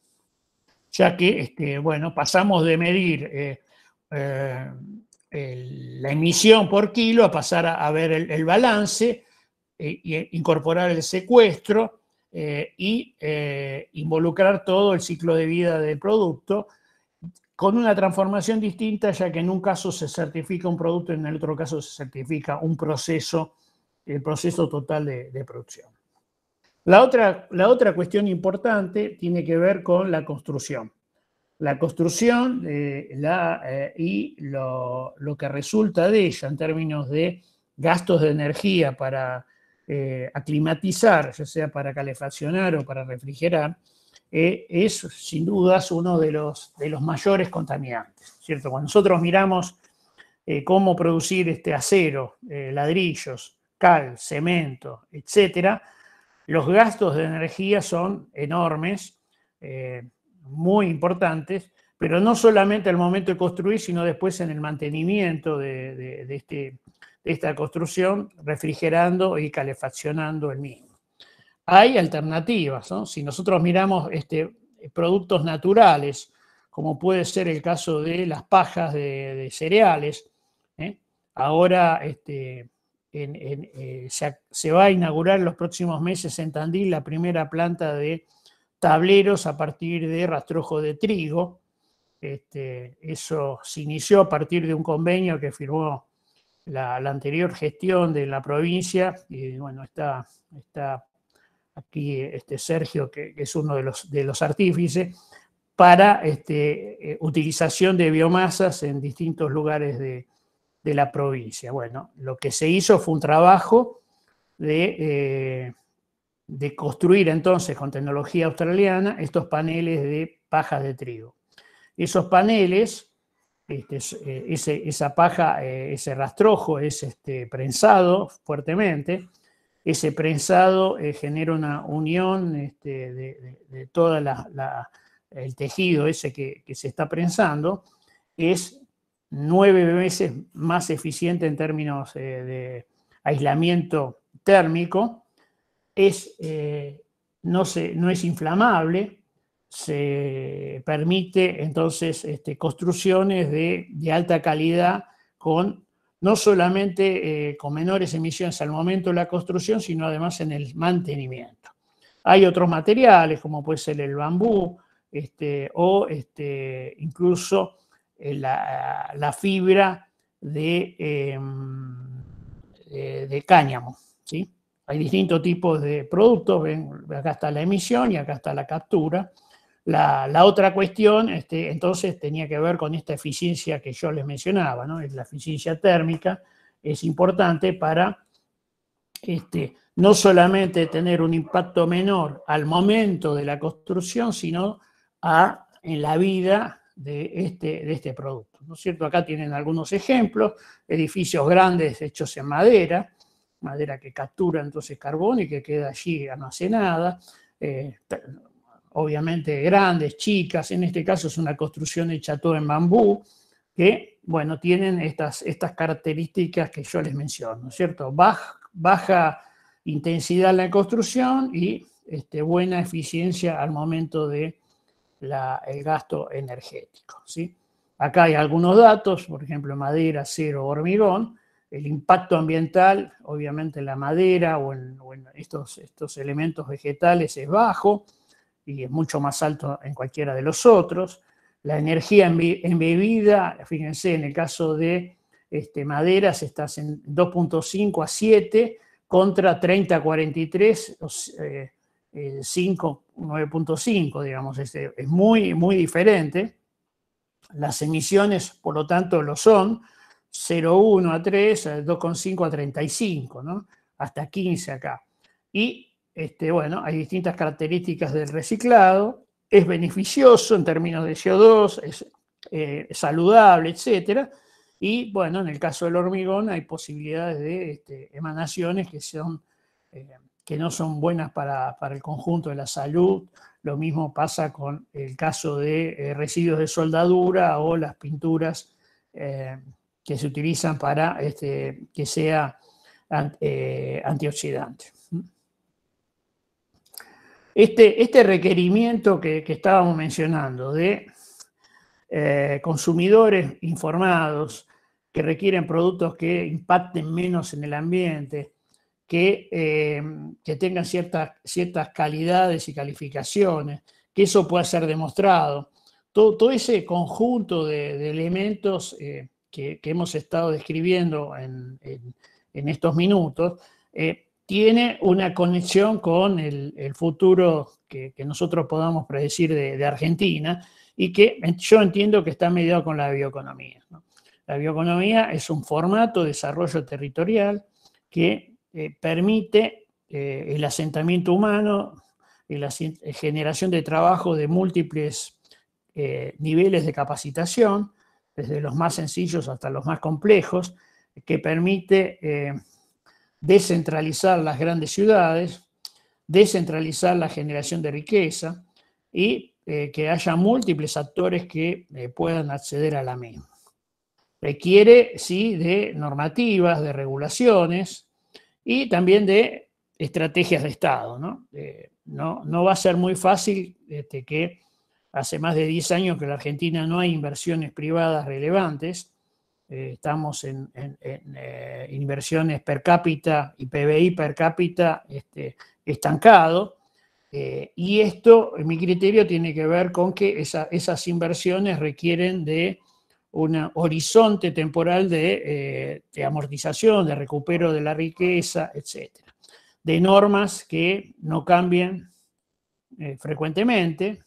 ya que, bueno, pasamos de medir la emisión por kilo a pasar a ver el balance, incorporar el secuestro y involucrar todo el ciclo de vida del producto, con una transformación distinta, ya que en un caso se certifica un producto y en el otro caso se certifica un proceso, el proceso total de producción. La otra cuestión importante tiene que ver con la construcción. La construcción y lo que resulta de ella en términos de gastos de energía para aclimatizar, ya sea para calefaccionar o para refrigerar, es sin dudas uno de los mayores contaminantes, ¿cierto? Cuando nosotros miramos cómo producir acero, ladrillos, cal, cemento, etcétera, los gastos de energía son enormes, muy importantes, pero no solamente al momento de construir, sino después en el mantenimiento de esta construcción, refrigerando y calefaccionando el mismo. Hay alternativas, ¿no? Si nosotros miramos productos naturales, como puede ser el caso de las pajas de cereales, ahora se va a inaugurar en los próximos meses en Tandil la primera planta de tableros a partir de rastrojo de trigo. Eso se inició a partir de un convenio que firmó la anterior gestión de la provincia, y bueno, está aquí Sergio, que es uno de los artífices, para utilización de biomasas en distintos lugares de la provincia. Bueno, lo que se hizo fue un trabajo de construir entonces con tecnología australiana estos paneles de paja de trigo. Esos paneles, esa paja, ese rastrojo es prensado fuertemente. Ese prensado genera una unión de todo el tejido ese que se está prensando. Es 9 veces más eficiente en términos de aislamiento térmico. No es inflamable, se permite entonces construcciones de alta calidad no solamente con menores emisiones al momento de la construcción, sino además en el mantenimiento. Hay otros materiales, como puede ser el bambú, o incluso la fibra de cáñamo, ¿sí? hay distintos tipos de productos, ven, acá está la emisión y acá está la captura. La otra cuestión, entonces, tenía que ver con esta eficiencia que yo les mencionaba, ¿no? La eficiencia térmica es importante para no solamente tener un impacto menor al momento de la construcción, sino en la vida de este producto, ¿no es cierto? Acá tienen algunos ejemplos, edificios grandes hechos en madera que captura entonces carbono y que queda allí almacenada, obviamente grandes, chicas, en este caso es una construcción hecha todo en bambú, que, bueno, tienen estas características que yo les menciono, ¿no es cierto? Baja intensidad en la construcción y buena eficiencia al momento del gasto energético, ¿sí? Acá hay algunos datos, por ejemplo, madera, acero, hormigón. El impacto ambiental, obviamente en la madera o en estos elementos vegetales es bajo y es mucho más alto en cualquiera de los otros. La energía embebida, fíjense, en el caso de maderas estás en 2.5 a 7 contra 30 a 43, 5, 9.5, digamos, es muy, muy diferente. Las emisiones, por lo tanto, lo son 0,1 a 3, 2,5 a 35, ¿no? Hasta 15 acá. Y, bueno, hay distintas características del reciclado, es beneficioso en términos de CO2, es saludable, etcétera. Y, bueno, en el caso del hormigón hay posibilidades de emanaciones que no son buenas para el conjunto de la salud. Lo mismo pasa con el caso de residuos de soldadura o las pinturas que se utilizan para que sea antioxidante. Este requerimiento que estábamos mencionando de consumidores informados que requieren productos que impacten menos en el ambiente, que tengan ciertas calidades y calificaciones, que eso pueda ser demostrado. Todo ese conjunto de elementos que hemos estado describiendo en estos minutos, tiene una conexión con el futuro que nosotros podamos predecir de Argentina y que yo entiendo que está mediado con la bioeconomía, ¿no? La bioeconomía es un formato de desarrollo territorial que permite el asentamiento humano y la generación de trabajo de múltiples niveles de capacitación, desde los más sencillos hasta los más complejos, que permite descentralizar las grandes ciudades, descentralizar la generación de riqueza y que haya múltiples actores que puedan acceder a la misma. Requiere, sí, de normativas, de regulaciones y también de estrategias de Estado, ¿no? No va a ser muy fácil que hace más de 10 años que en la Argentina no hay inversiones privadas relevantes. Estamos en inversiones per cápita y PBI per cápita estancado. Y esto, en mi criterio, tiene que ver con que esas inversiones requieren de un horizonte temporal de amortización, de recupero de la riqueza, etc. De normas que no cambien frecuentemente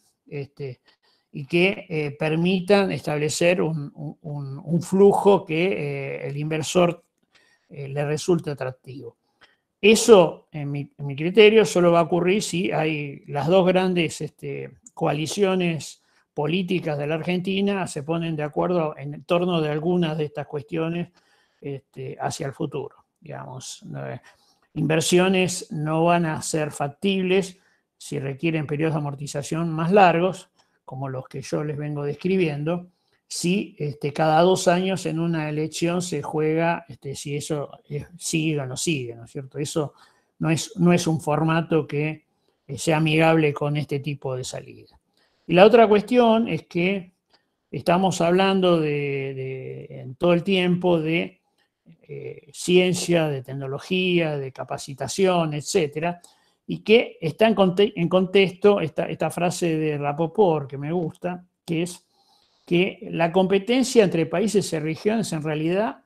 y que permitan establecer un flujo que el inversor le resulte atractivo. Eso, en mi criterio, solo va a ocurrir si hay las dos grandes coaliciones políticas de la Argentina se ponen de acuerdo en torno de algunas de estas cuestiones hacia el futuro. Digamos, inversiones no van a ser factibles si requieren periodos de amortización más largos, como los que yo les vengo describiendo, si cada 2 años en una elección se juega si eso sigue o no sigue, ¿no es cierto? Eso no es un formato que sea amigable con este tipo de salida. Y la otra cuestión es que estamos hablando en todo el tiempo de ciencia, de tecnología, de capacitación, etcétera, y que está en contexto esta frase de Rapoport que me gusta, que es que la competencia entre países y regiones en realidad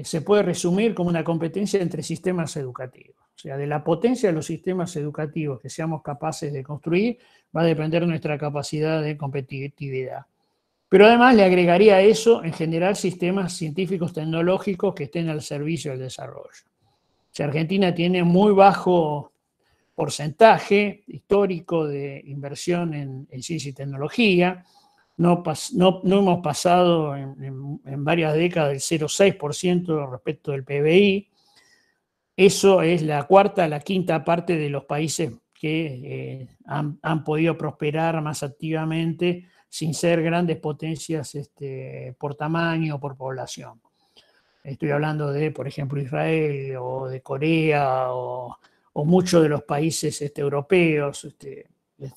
se puede resumir como una competencia entre sistemas educativos. O sea, de la potencia de los sistemas educativos que seamos capaces de construir, va a depender nuestra capacidad de competitividad. Pero además le agregaría a eso, en general, sistemas científicos tecnológicos que estén al servicio del desarrollo. O sea, Argentina tiene muy bajo porcentaje histórico de inversión en ciencia y tecnología. No hemos pasado en varias décadas del 0,6% respecto del PBI. Eso es la cuarta, la quinta parte de los países que han podido prosperar más activamente sin ser grandes potencias por tamaño o por población. Estoy hablando de, por ejemplo, Israel o de Corea o muchos de los países europeos,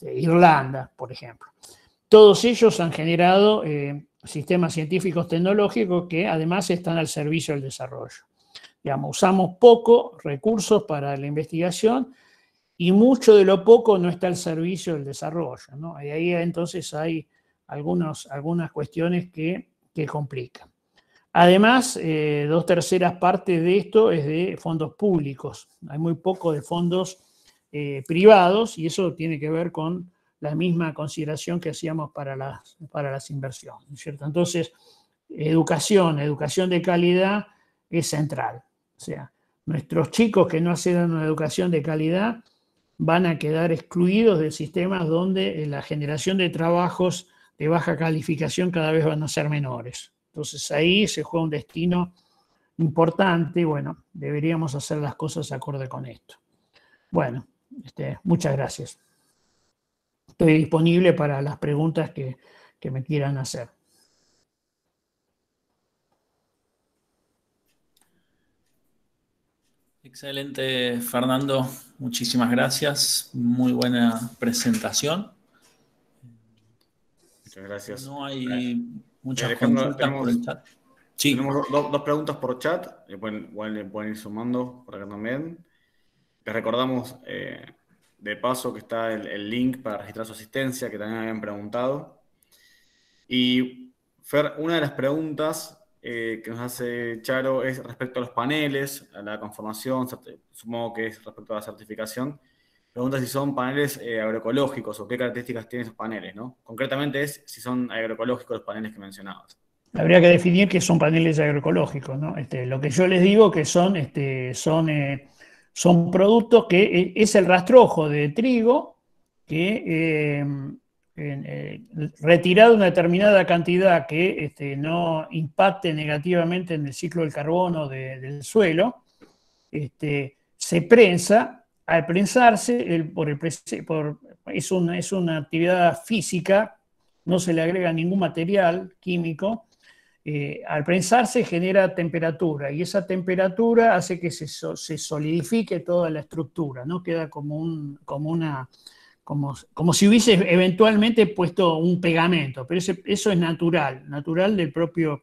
Irlanda, por ejemplo. Todos ellos han generado sistemas científicos tecnológicos que además están al servicio del desarrollo. Digamos, usamos poco recursos para la investigación y mucho de lo poco no está al servicio del desarrollo, ¿no? Y ahí entonces hay algunas cuestiones que complican. Además, 2/3 partes de esto es de fondos públicos. Hay muy poco de fondos privados y eso tiene que ver con la misma consideración que hacíamos para las inversiones, ¿cierto? Entonces, educación de calidad es central. O sea, nuestros chicos que no accedan a una educación de calidad van a quedar excluidos de sistemas donde la generación de trabajos de baja calificación cada vez van a ser menores. Entonces ahí se juega un destino importante y bueno, deberíamos hacer las cosas acorde con esto. Bueno, muchas gracias. Estoy disponible para las preguntas que me quieran hacer. Excelente, Fernando. Muchísimas gracias. Muy buena presentación. Muchas gracias. No hay muchas Alejandro, consultas por el chat. Sí. Tenemos dos preguntas por chat. Le pueden ir sumando por acá también. Les recordamos de paso que está el link para registrar su asistencia, que también habían preguntado. Y Fer, una de las preguntas que nos hace Charo es respecto a los paneles, a la conformación, supongo que es respecto a la certificación. Pregunta si son paneles agroecológicos o qué características tienen esos paneles, ¿no? Concretamente es si son agroecológicos los paneles que mencionabas. Habría que definir qué son paneles agroecológicos, ¿no? Lo que yo les digo que son productos que es el rastrojo de trigo que retirado una determinada cantidad que no impacte negativamente en el ciclo del carbono del suelo, se prensa. Al prensarse, es una actividad física, no se le agrega ningún material químico. Al prensarse genera temperatura y esa temperatura hace que se solidifique toda la estructura, ¿no? Queda como si hubiese eventualmente puesto un pegamento, pero eso es natural del propio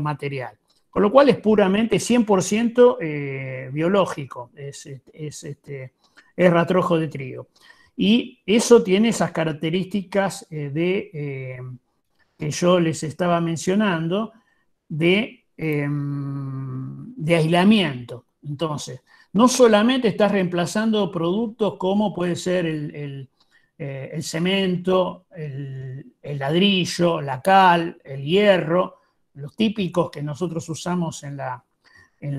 material. Con lo cual es puramente 100% biológico, es rastrojo de trigo. Y eso tiene esas características que yo les estaba mencionando de aislamiento. Entonces, no solamente estás reemplazando productos como puede ser el cemento, el ladrillo, la cal, el hierro, los típicos que nosotros usamos en la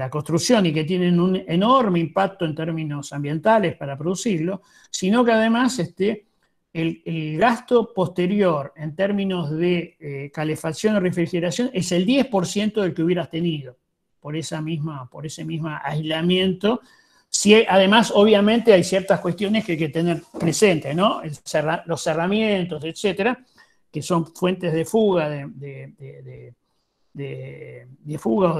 construcción y que tienen un enorme impacto en términos ambientales para producirlo, sino que además el gasto posterior en términos de calefacción o refrigeración es el 10% del que hubieras tenido por ese mismo aislamiento. Si, además, obviamente, hay ciertas cuestiones que hay que tener presentes, ¿no? Los cerramientos, etcétera, que son fuentes de fuga de fuga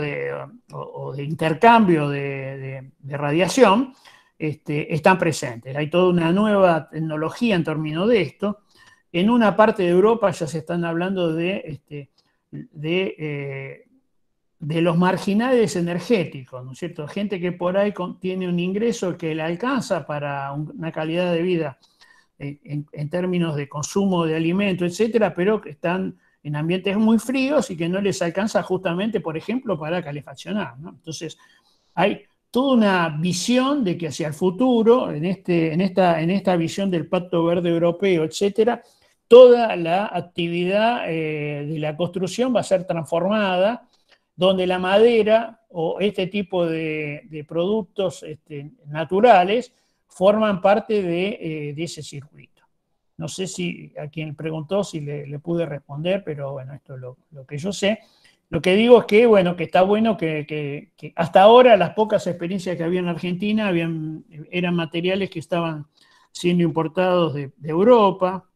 o de intercambio de radiación, están presentes. Hay toda una nueva tecnología en términos de esto. En una parte de Europa ya se están hablando de los marginales energéticos, ¿no es cierto? Gente que por ahí tiene un ingreso que le alcanza para una calidad de vida en términos de consumo de alimento, etcétera, pero que están en ambientes muy fríos y que no les alcanza justamente, por ejemplo, para calefaccionar, ¿no? Entonces, hay toda una visión de que hacia el futuro, en esta visión del Pacto Verde Europeo, etcétera, toda la actividad de la construcción va a ser transformada, donde la madera o este tipo de productos naturales forman parte de ese circuito. No sé si a quien preguntó si le pude responder, pero bueno, esto es lo que yo sé. Lo que digo es que, bueno, que está bueno que hasta ahora las pocas experiencias que había en Argentina eran materiales que estaban siendo importados de Europa,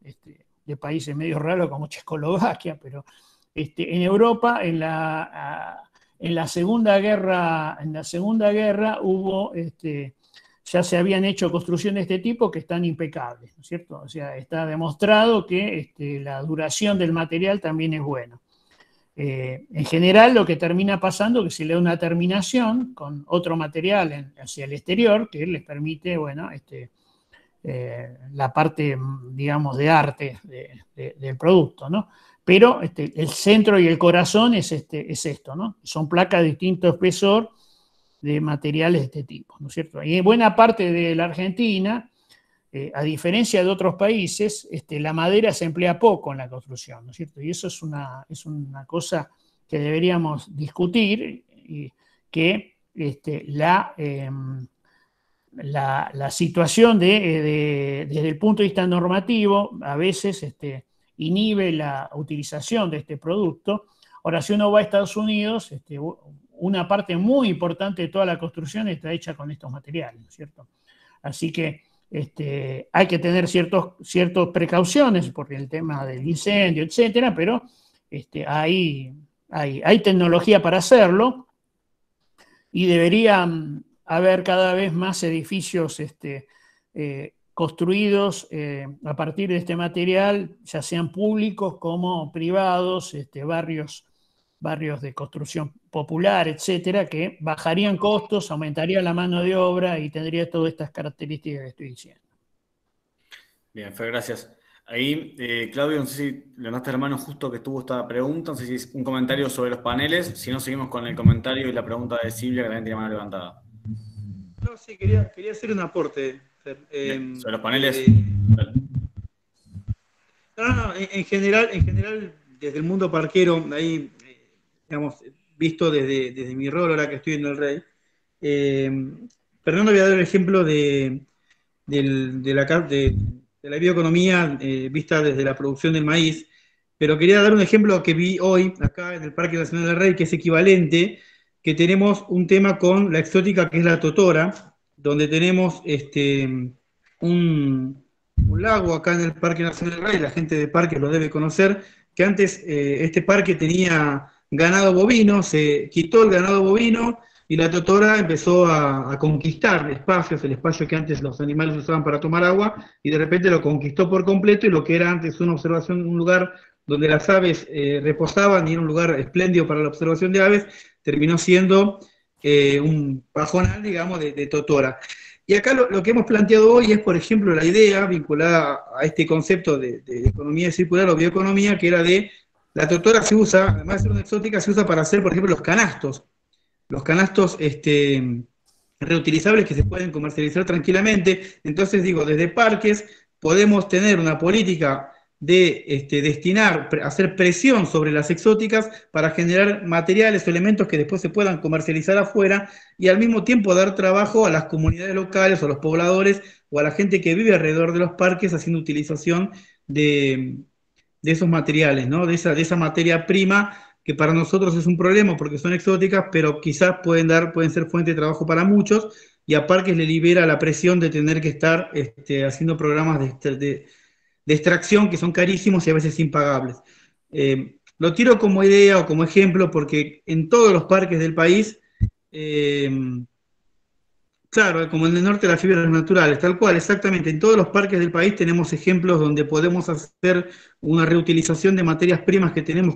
de países medio raros como Checoslovaquia, pero en Europa, en la Segunda Guerra hubo, ya se habían hecho construcciones de este tipo que están impecables, ¿no es cierto? O sea, está demostrado que la duración del material también es buena. En general, lo que termina pasando es que se le da una terminación con otro material hacia el exterior que les permite, bueno, la parte, digamos, de arte del producto, ¿no? Pero el centro y el corazón es esto, ¿no? Son placas de distinto espesor de materiales de este tipo, ¿no es cierto? Y en buena parte de la Argentina, a diferencia de otros países, la madera se emplea poco en la construcción, ¿no es cierto? Y eso es una cosa que deberíamos discutir, y que la situación desde el punto de vista normativo a veces inhibe la utilización de este producto. Ahora, si uno va a Estados Unidos, una parte muy importante de toda la construcción está hecha con estos materiales, ¿no es cierto? Así que hay que tener ciertas precauciones por el tema del incendio, etcétera, pero hay tecnología para hacerlo y deberían haber cada vez más edificios construidos a partir de este material, ya sean públicos como privados, barrios de construcción popular, etcétera, que bajarían costos, aumentaría la mano de obra y tendría todas estas características que estoy diciendo. Bien, Fer, gracias. Ahí, Claudio, no sé si levantaste la mano justo que tuvo esta pregunta, no sé si es un comentario sobre los paneles, si no seguimos con el comentario y la pregunta de Silvia, que también tiene la mano levantada. No, sí, quería hacer un aporte, Fer. Sobre los paneles. No, en general, desde el mundo parquero, ahí, digamos, visto desde mi rol ahora que estoy en el Rey, Fernando voy a dar el ejemplo de la bioeconomía vista desde la producción del maíz, pero quería dar un ejemplo que vi hoy acá en el Parque Nacional del Rey, que es equivalente, que tenemos un tema con la exótica que es la totora, donde tenemos un lago acá en el Parque Nacional del Rey, la gente de parques lo debe conocer, que antes este parque tenía ganado bovino, se quitó el ganado bovino y la totora empezó a conquistar espacios, el espacio que antes los animales usaban para tomar agua, y de repente lo conquistó por completo, y lo que era antes una observación, un lugar donde las aves reposaban y era un lugar espléndido para la observación de aves, terminó siendo un pajonal, digamos, de totora. Y acá lo que hemos planteado hoy es, por ejemplo, la idea vinculada a este concepto de economía circular o bioeconomía, que era de la totora se usa, además de ser una exótica, se usa para hacer, por ejemplo, los canastos reutilizables que se pueden comercializar tranquilamente. Entonces, digo, desde parques podemos tener una política de destinar, hacer presión sobre las exóticas para generar materiales o elementos que después se puedan comercializar afuera y al mismo tiempo dar trabajo a las comunidades locales o a los pobladores o a la gente que vive alrededor de los parques haciendo utilización de esos materiales, ¿no? De esa materia prima que para nosotros es un problema porque son exóticas, pero quizás pueden ser fuente de trabajo para muchos, y a parques le libera la presión de tener que estar haciendo programas de extracción que son carísimos y a veces impagables. Lo tiro como idea o como ejemplo porque en todos los parques del país, claro, como en el norte las fibras naturales, tal cual, exactamente. En todos los parques del país tenemos ejemplos donde podemos hacer una reutilización de materias primas que tenemos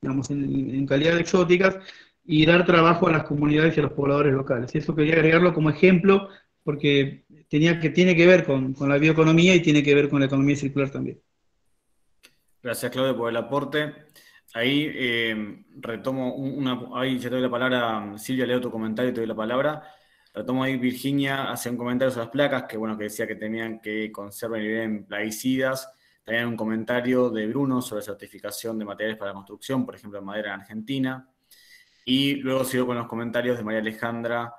digamos, en calidad de exóticas y dar trabajo a las comunidades y a los pobladores locales. Y eso quería agregarlo como ejemplo porque tiene que ver con la bioeconomía y tiene que ver con la economía circular también. Gracias, Claudio, por el aporte. Ahí retomo ahí ya te doy la palabra, Silvia, leo tu comentario y te doy la palabra. Retomo ahí, Virginia hacía un comentario sobre las placas, que bueno, que decía que tenían que conservar y bien plaguicidas. También un comentario de Bruno sobre certificación de materiales para la construcción, por ejemplo, en madera en Argentina. Y luego sigo con los comentarios de María Alejandra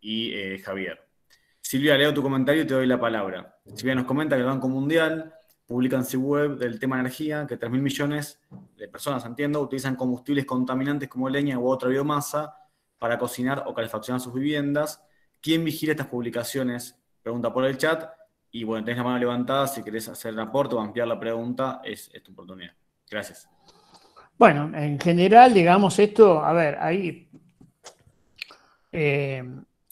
y Javier. Silvia, leo tu comentario y te doy la palabra. Silvia nos comenta que el Banco Mundial publica en su web del tema energía que 3.000 millones de personas, entiendo, utilizan combustibles contaminantes como leña u otra biomasa para cocinar o calefaccionar sus viviendas. ¿Quién vigila estas publicaciones? Pregunta por el chat. Y bueno, tenés la mano levantada, si querés hacer el aporte o ampliar la pregunta, es tu oportunidad. Gracias. Bueno, en general, digamos esto, a ver, ahí,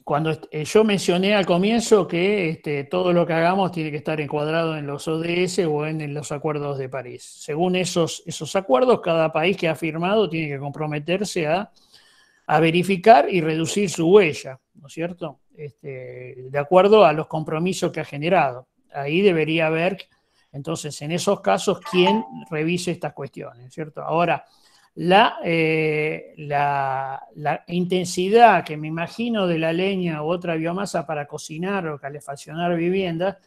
cuando yo mencioné al comienzo que todo lo que hagamos tiene que estar encuadrado en los ODS o en los acuerdos de París. Según esos acuerdos, cada país que ha firmado tiene que comprometerse a verificar y reducir su huella, ¿no es cierto? De acuerdo a los compromisos que ha generado. Ahí debería haber, entonces, en esos casos, quién revise estas cuestiones, ¿cierto? Ahora, la intensidad que me imagino de la leña u otra biomasa para cocinar o calefaccionar viviendas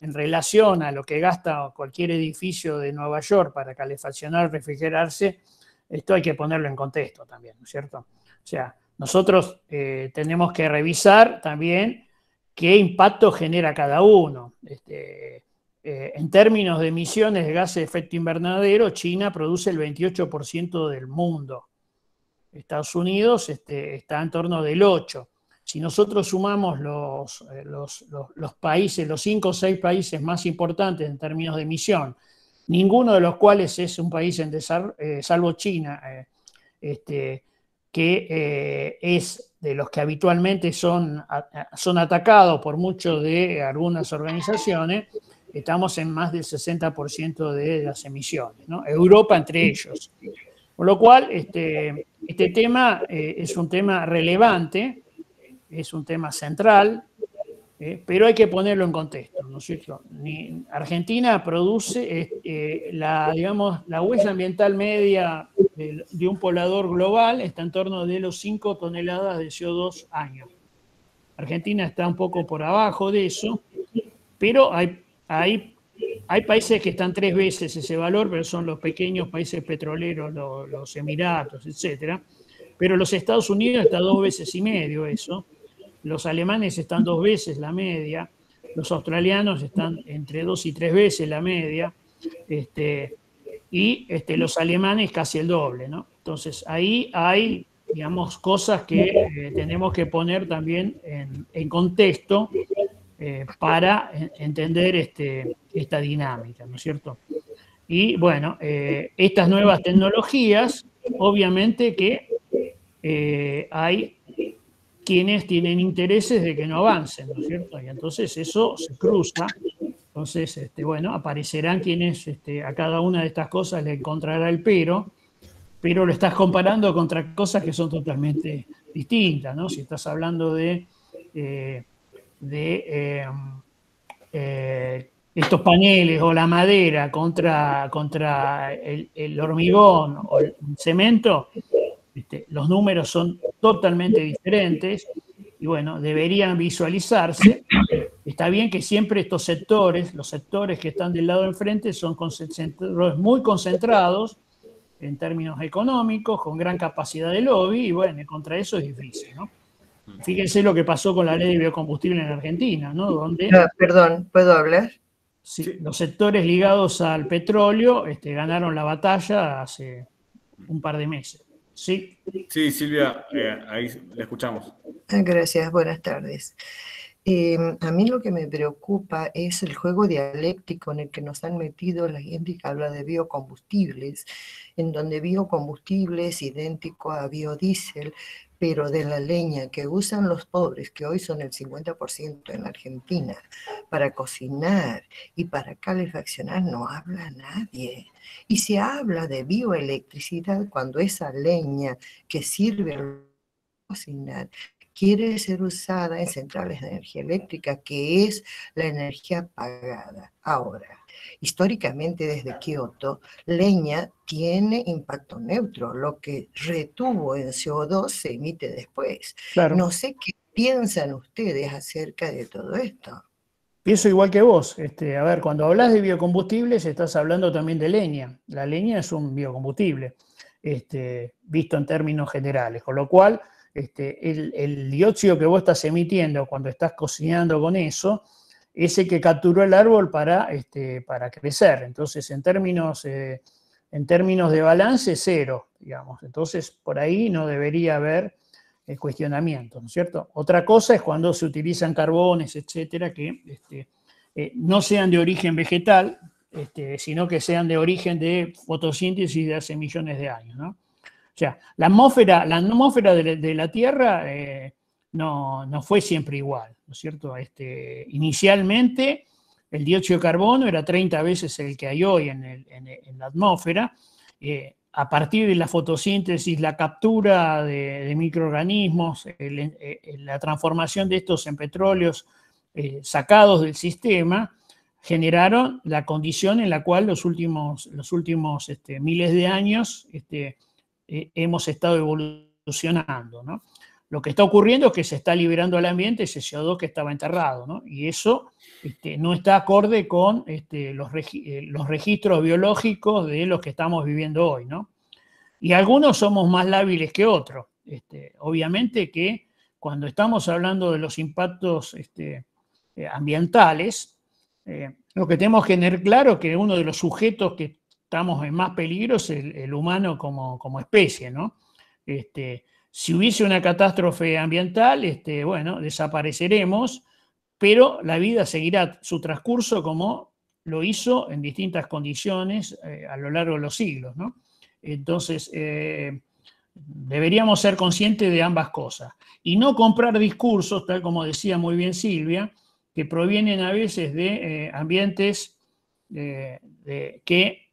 en relación a lo que gasta cualquier edificio de Nueva York para calefaccionar, refrigerarse, esto hay que ponerlo en contexto también, ¿no es cierto? O sea, nosotros tenemos que revisar también qué impacto genera cada uno. En términos de emisiones de gases de efecto invernadero, China produce el 28% del mundo. Estados Unidos está en torno del 8%. Si nosotros sumamos los países, los 5 o 6 países más importantes en términos de emisión, ninguno de los cuales es un país en desarrollo, salvo China, que es de los que habitualmente son atacados por muchos de algunas organizaciones, estamos en más del 60% de las emisiones, ¿no? Europa entre ellos. Con lo cual, este tema es un tema relevante, es un tema central, pero hay que ponerlo en contexto, ¿no es cierto? Argentina produce, digamos, la huella ambiental media de un poblador global está en torno de los 5 toneladas de CO2 año. Argentina está un poco por abajo de eso, pero hay países que están 3 veces ese valor, pero son los pequeños países petroleros, los Emiratos, etcétera. Pero los Estados Unidos está 2 veces y medio eso. Los alemanes están 2 veces la media, los australianos están entre 2 y 3 veces la media, y los alemanes casi el doble, ¿no? Entonces, ahí hay, digamos, cosas que tenemos que poner también en contexto para entender esta dinámica, ¿no es cierto? Y bueno, estas nuevas tecnologías, obviamente que hay quienes tienen intereses de que no avancen, ¿no es cierto? Y entonces eso se cruza. Entonces, bueno, aparecerán quienes a cada una de estas cosas le encontrará el pero lo estás comparando contra cosas que son totalmente distintas, ¿no? Si estás hablando de estos paneles o la madera contra el hormigón o el cemento, los números son totalmente diferentes y bueno, deberían visualizarse. Está bien que siempre estos sectores, los sectores que están del lado de enfrente son sectores muy concentrados en términos económicos, con gran capacidad de lobby y bueno, contra eso es difícil, ¿no? Fíjense lo que pasó con la ley de biocombustible en Argentina, ¿no? Donde, perdón, ¿puedo hablar? Sí, los sectores ligados al petróleo ganaron la batalla hace un par de meses. Sí. Sí, Silvia, ahí le escuchamos. Gracias, buenas tardes. A mí lo que me preocupa es el juego dialéctico en el que nos han metido la gente que habla de biocombustibles, en donde biocombustible es idéntico a biodiesel, pero de la leña que usan los pobres, que hoy son el 50% en Argentina, para cocinar y para calefaccionar no habla nadie. Y se habla de bioelectricidad cuando esa leña que sirve a cocinar quiere ser usada en centrales de energía eléctrica, que es la energía pagada. Ahora, históricamente desde Kioto, leña tiene impacto neutro. Lo que retuvo en CO2 se emite después. Claro. No sé qué piensan ustedes acerca de todo esto. Pienso igual que vos. A ver, cuando hablas de biocombustibles estás hablando también de leña. La leña es un biocombustible, visto en términos generales. Con lo cual, el dióxido que vos estás emitiendo cuando estás cocinando con eso es el que capturó el árbol para crecer. Entonces, en términos de balance, cero, digamos. Entonces, por ahí no debería haber cuestionamiento, ¿no es cierto? Otra cosa es cuando se utilizan carbones, etcétera, que no sean de origen vegetal, sino que sean de origen de fotosíntesis de hace millones de años, ¿no? O sea, la atmósfera de la Tierra no fue siempre igual, ¿no es cierto? Inicialmente, el dióxido de carbono era 30 veces el que hay hoy en la atmósfera. A partir de la fotosíntesis, la captura de microorganismos, la transformación de estos en petróleos sacados del sistema, generaron la condición en la cual los últimos miles de años hemos estado evolucionando, ¿no? Lo que está ocurriendo es que se está liberando al ambiente ese CO2 que estaba enterrado, ¿no? Y eso no está acorde con los registros biológicos de los que estamos viviendo hoy, ¿no? Y algunos somos más lábiles que otros. Obviamente que cuando estamos hablando de los impactos ambientales, lo que tenemos que tener claro es que uno de los sujetos que estamos en más peligro es el humano como especie, ¿no? Si hubiese una catástrofe ambiental, bueno, desapareceremos, pero la vida seguirá su transcurso como lo hizo en distintas condiciones a lo largo de los siglos, ¿no? Entonces, deberíamos ser conscientes de ambas cosas y no comprar discursos, tal como decía muy bien Silvia, que provienen a veces de ambientes que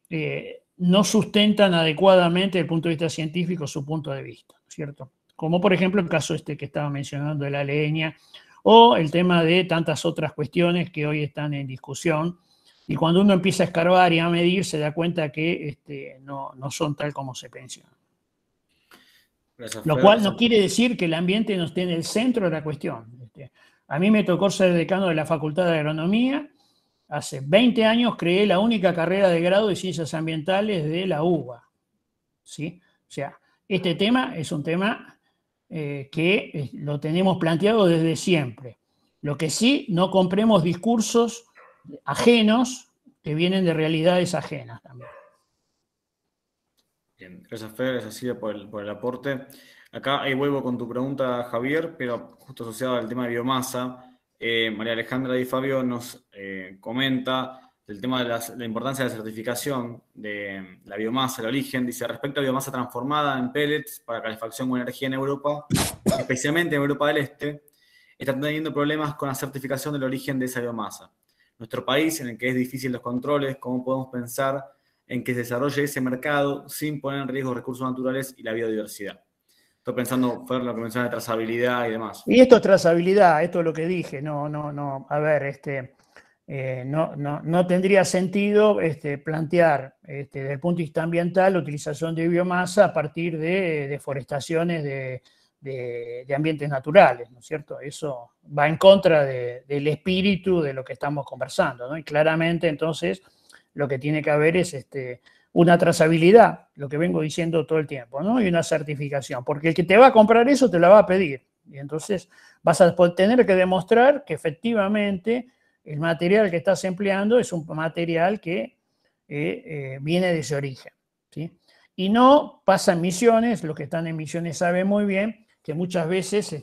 no sustentan adecuadamente desde el punto de vista científico su punto de vista, ¿cierto? Como por ejemplo el caso que estaba mencionando de la leña, o el tema de tantas otras cuestiones que hoy están en discusión, y cuando uno empieza a escarbar y a medir se da cuenta que no son tal como se menciona. Lo cual no quiere decir que el ambiente no esté en el centro de la cuestión. A mí me tocó ser decano de la Facultad de Agronomía. Hace 20 años creé la única carrera de grado de Ciencias Ambientales de la UBA, ¿sí? O sea, este tema es un tema que lo tenemos planteado desde siempre. Lo que sí, no compremos discursos ajenos que vienen de realidades ajenas también. Bien, gracias Fer, gracias Silvia por el aporte. Acá ahí vuelvo con tu pregunta, Javier, pero justo asociado al tema de biomasa. María Alejandra y Fabio nos comenta del tema de la importancia de la certificación de la biomasa, el origen. Dice, respecto a biomasa transformada en pellets para calefacción o energía en Europa, especialmente en Europa del Este, están teniendo problemas con la certificación del origen de esa biomasa. Nuestro país, en el que es difícil los controles, ¿cómo podemos pensar en que se desarrolle ese mercado sin poner en riesgo recursos naturales y la biodiversidad? Estoy pensando, Fer, lo que menciona de trazabilidad y demás. Y esto es trazabilidad, esto es lo que dije. A ver, no tendría sentido plantear desde el punto de vista ambiental la utilización de biomasa a partir de deforestaciones de ambientes naturales, ¿no es cierto? Eso va en contra del espíritu de lo que estamos conversando, ¿no? Y claramente, entonces, lo que tiene que haber es una trazabilidad, lo que vengo diciendo todo el tiempo, ¿no? Y una certificación, porque el que te va a comprar eso te la va a pedir. Y entonces vas a tener que demostrar que efectivamente el material que estás empleando es un material que viene de ese origen, ¿sí? Y no pasa en Misiones, los que están en Misiones saben muy bien que muchas veces,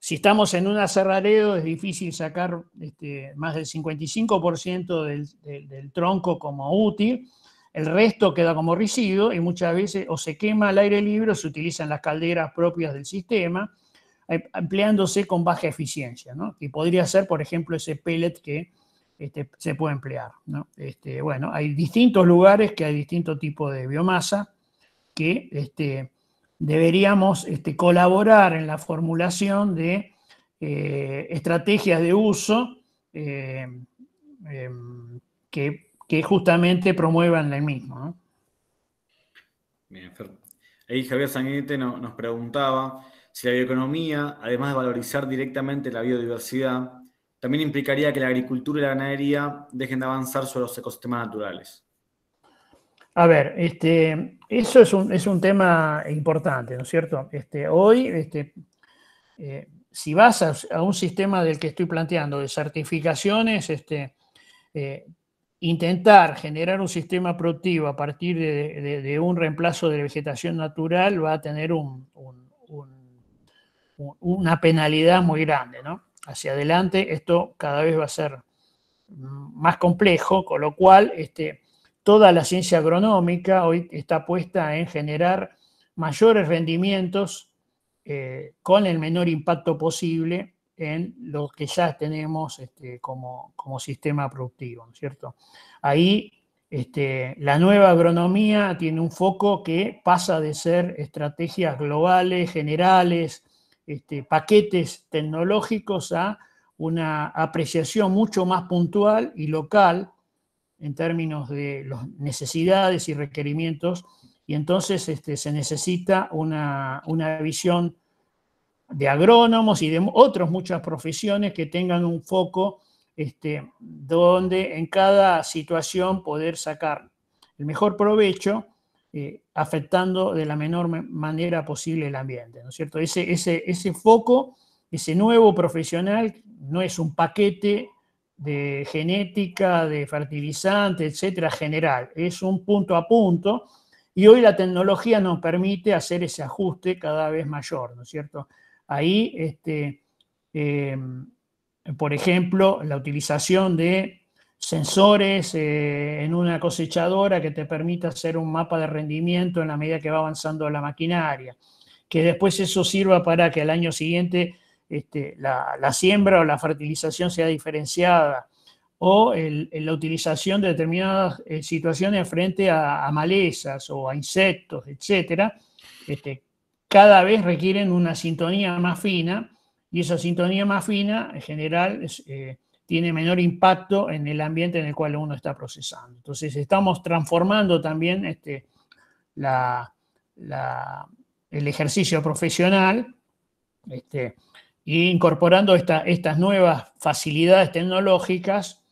si estamos en un aserradero, es difícil sacar más del 55% del tronco como útil, el resto queda como residuo y muchas veces o se quema al aire libre o se utilizan las calderas propias del sistema, empleándose con baja eficiencia, ¿no? Y podría ser, por ejemplo, ese pellet que se puede emplear, ¿no? Bueno, hay distintos lugares que hay distintos tipos de biomasa que deberíamos colaborar en la formulación de estrategias de uso que que justamente promuevan el mismo, ¿no? Bien, ahí Javier Sanguinetti nos preguntaba si la bioeconomía, además de valorizar directamente la biodiversidad, también implicaría que la agricultura y la ganadería dejen de avanzar sobre los ecosistemas naturales. A ver, eso es un tema importante, ¿no es cierto? Hoy, si vas a un sistema del que estoy planteando, de certificaciones, intentar generar un sistema productivo a partir de un reemplazo de la vegetación natural va a tener una penalidad muy grande, ¿no? Hacia adelante esto cada vez va a ser más complejo, con lo cual toda la ciencia agronómica hoy está puesta en generar mayores rendimientos con el menor impacto posible en lo que ya tenemos como sistema productivo, ¿no es cierto? Ahí la nueva agronomía tiene un foco que pasa de ser estrategias globales, generales, paquetes tecnológicos a una apreciación mucho más puntual y local en términos de las necesidades y requerimientos, y entonces se necesita una visión de agrónomos y de otras muchas profesiones que tengan un foco donde en cada situación poder sacar el mejor provecho, afectando de la menor manera posible el ambiente, ¿no es cierto? Ese foco, ese nuevo profesional no es un paquete de genética, de fertilizante, etcétera, general, es un punto a punto, y hoy la tecnología nos permite hacer ese ajuste cada vez mayor, ¿no es cierto? Ahí, por ejemplo, la utilización de sensores en una cosechadora que te permita hacer un mapa de rendimiento en la medida que va avanzando la maquinaria, que después eso sirva para que al año siguiente la siembra o la fertilización sea diferenciada, o la utilización de determinadas situaciones frente a malezas o a insectos, etcétera, cada vez requieren una sintonía más fina, y esa sintonía más fina en general tiene menor impacto en el ambiente en el cual uno está procesando. Entonces estamos transformando también el ejercicio profesional e incorporando estas nuevas facilidades tecnológicas.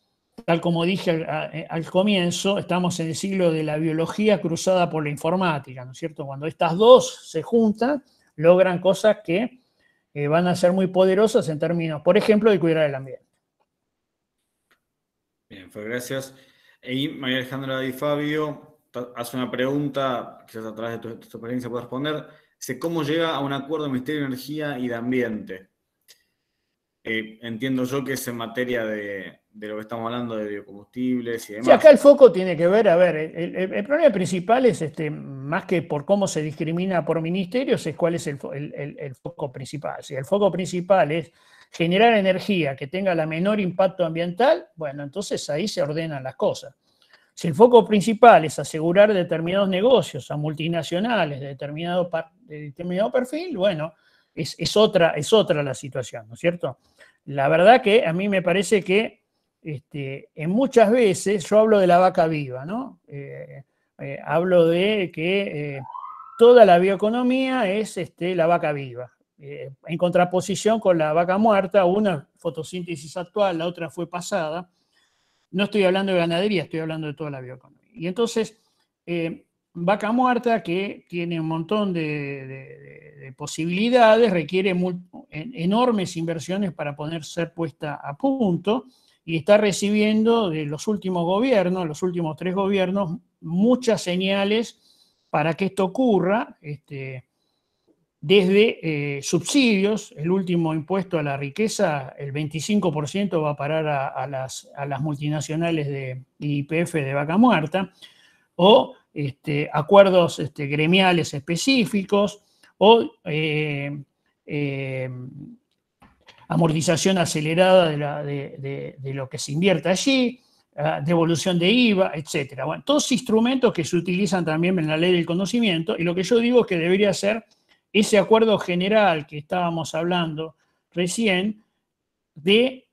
Tal como dije al comienzo, estamos en el siglo de la biología cruzada por la informática, ¿no es cierto? Cuando estas dos se juntan, logran cosas que van a ser muy poderosas en términos, por ejemplo, de cuidar el ambiente. Bien, pues gracias. Y María Alejandra Di Fabio hace una pregunta, quizás a través de tu experiencia puedas responder. Dice, ¿cómo llega a un acuerdo el Ministerio de Energía y de Ambiente? Entiendo yo que es en materia de lo que estamos hablando de biocombustibles y demás. Sí, acá el foco tiene que ver, a ver, el problema principal es, más que por cómo se discrimina por ministerios, es cuál es el foco principal. Si el foco principal es generar energía que tenga la menor impacto ambiental, bueno, entonces ahí se ordenan las cosas. Si el foco principal es asegurar determinados negocios a multinacionales de determinado perfil, bueno, es otra la situación, ¿no es cierto? La verdad que a mí me parece que en muchas veces yo hablo de la vaca viva, ¿no? Hablo de que toda la bioeconomía es la vaca viva, en contraposición con la vaca muerta, una fotosíntesis actual, la otra fue pasada. No estoy hablando de ganadería, estoy hablando de toda la bioeconomía. Y entonces, vaca muerta, que tiene un montón de posibilidades, requiere enormes inversiones para poder ser puesta a punto, y está recibiendo de los últimos gobiernos, los últimos 3 gobiernos, muchas señales para que esto ocurra, desde subsidios. El último impuesto a la riqueza, el 25% va a parar a las multinacionales de YPF de vaca muerta, o acuerdos gremiales específicos, o amortización acelerada de lo que se invierta allí, devolución de IVA, etc. Bueno, todos instrumentos que se utilizan también en la ley del conocimiento, y lo que yo digo es que debería ser ese acuerdo general que estábamos hablando recién, de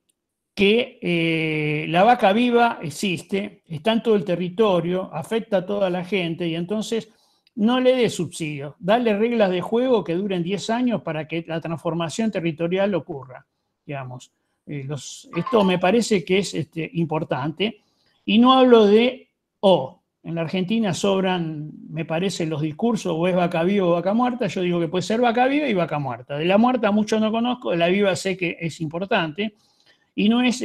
que la vaca viva existe, está en todo el territorio, afecta a toda la gente y entonces no le dé subsidios, dale reglas de juego que duren 10 años para que la transformación territorial ocurra, digamos. Esto me parece que es importante y no hablo de en la Argentina sobran, me parece, los discursos, o es vaca viva o vaca muerta. Yo digo que puede ser vaca viva y vaca muerta. De la muerta mucho no conozco, de la viva sé que es importante. Y no es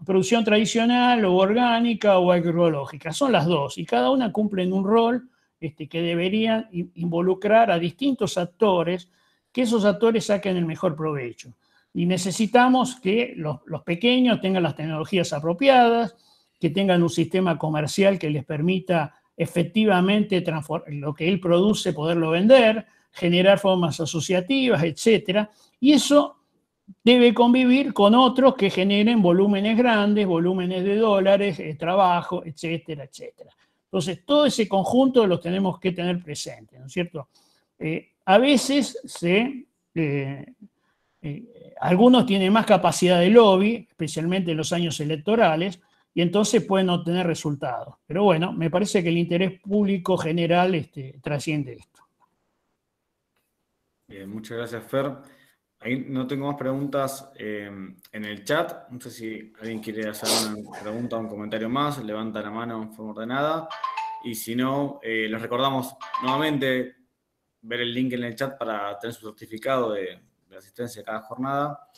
producción tradicional o orgánica o agroecológica, son las dos. Y cada una cumple un rol que deberían involucrar a distintos actores, que esos actores saquen el mejor provecho. Y necesitamos que los pequeños tengan las tecnologías apropiadas, que tengan un sistema comercial que les permita efectivamente lo que él produce, poderlo vender, generar formas asociativas, etc. Y eso debe convivir con otros que generen volúmenes grandes, volúmenes de dólares, trabajo, etcétera, etcétera. Entonces, todo ese conjunto los tenemos que tener presente, ¿no es cierto? A veces algunos tienen más capacidad de lobby, especialmente en los años electorales, y entonces pueden obtener resultados. Pero bueno, me parece que el interés público general trasciende esto. Bien, muchas gracias, Fer. Ahí no tengo más preguntas en el chat. No sé si alguien quiere hacer una pregunta o un comentario más. Levanta la mano en forma ordenada. Y si no, les recordamos nuevamente ver el link en el chat para tener su certificado de asistencia a cada jornada.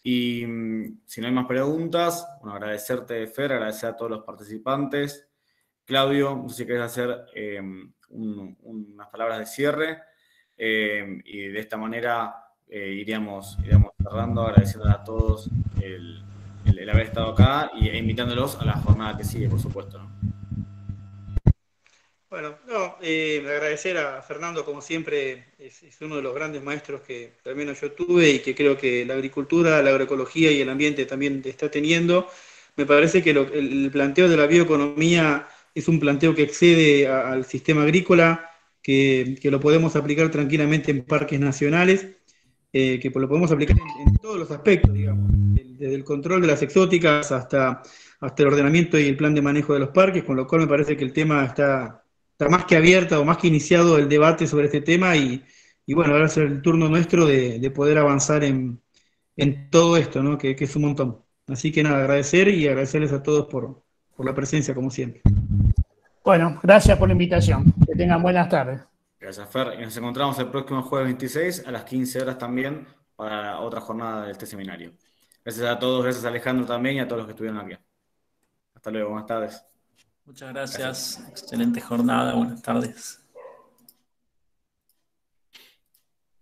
Y si no hay más preguntas, bueno, agradecerte, Fer, agradecer a todos los participantes. Claudio, no sé si querés hacer unas palabras de cierre. Y de esta manera iríamos cerrando, agradeciendo a todos el haber estado acá e invitándolos a la jornada que sigue, por supuesto, ¿no? Bueno, agradecer a Fernando, como siempre, es uno de los grandes maestros que al menos yo tuve y que creo que la agricultura, la agroecología y el ambiente también está teniendo. Me parece que el planteo de la bioeconomía es un planteo que excede al sistema agrícola, que lo podemos aplicar tranquilamente en parques nacionales, que lo podemos aplicar en todos los aspectos, digamos, desde el control de las exóticas hasta el ordenamiento y el plan de manejo de los parques, con lo cual me parece que el tema está más que abierta o más que iniciado el debate sobre este tema y bueno, ahora es el turno nuestro de poder avanzar en todo esto, ¿no? Que es un montón. Así que nada, agradecerles a todos por la presencia, como siempre. Bueno, gracias por la invitación. Que tengan buenas tardes. Gracias, Fer. Y nos encontramos el próximo jueves 26 a las 15 horas también para otra jornada de este seminario. Gracias a todos, gracias a Alejandro también y a todos los que estuvieron aquí. Hasta luego, buenas tardes. Muchas gracias. Excelente jornada, buenas tardes.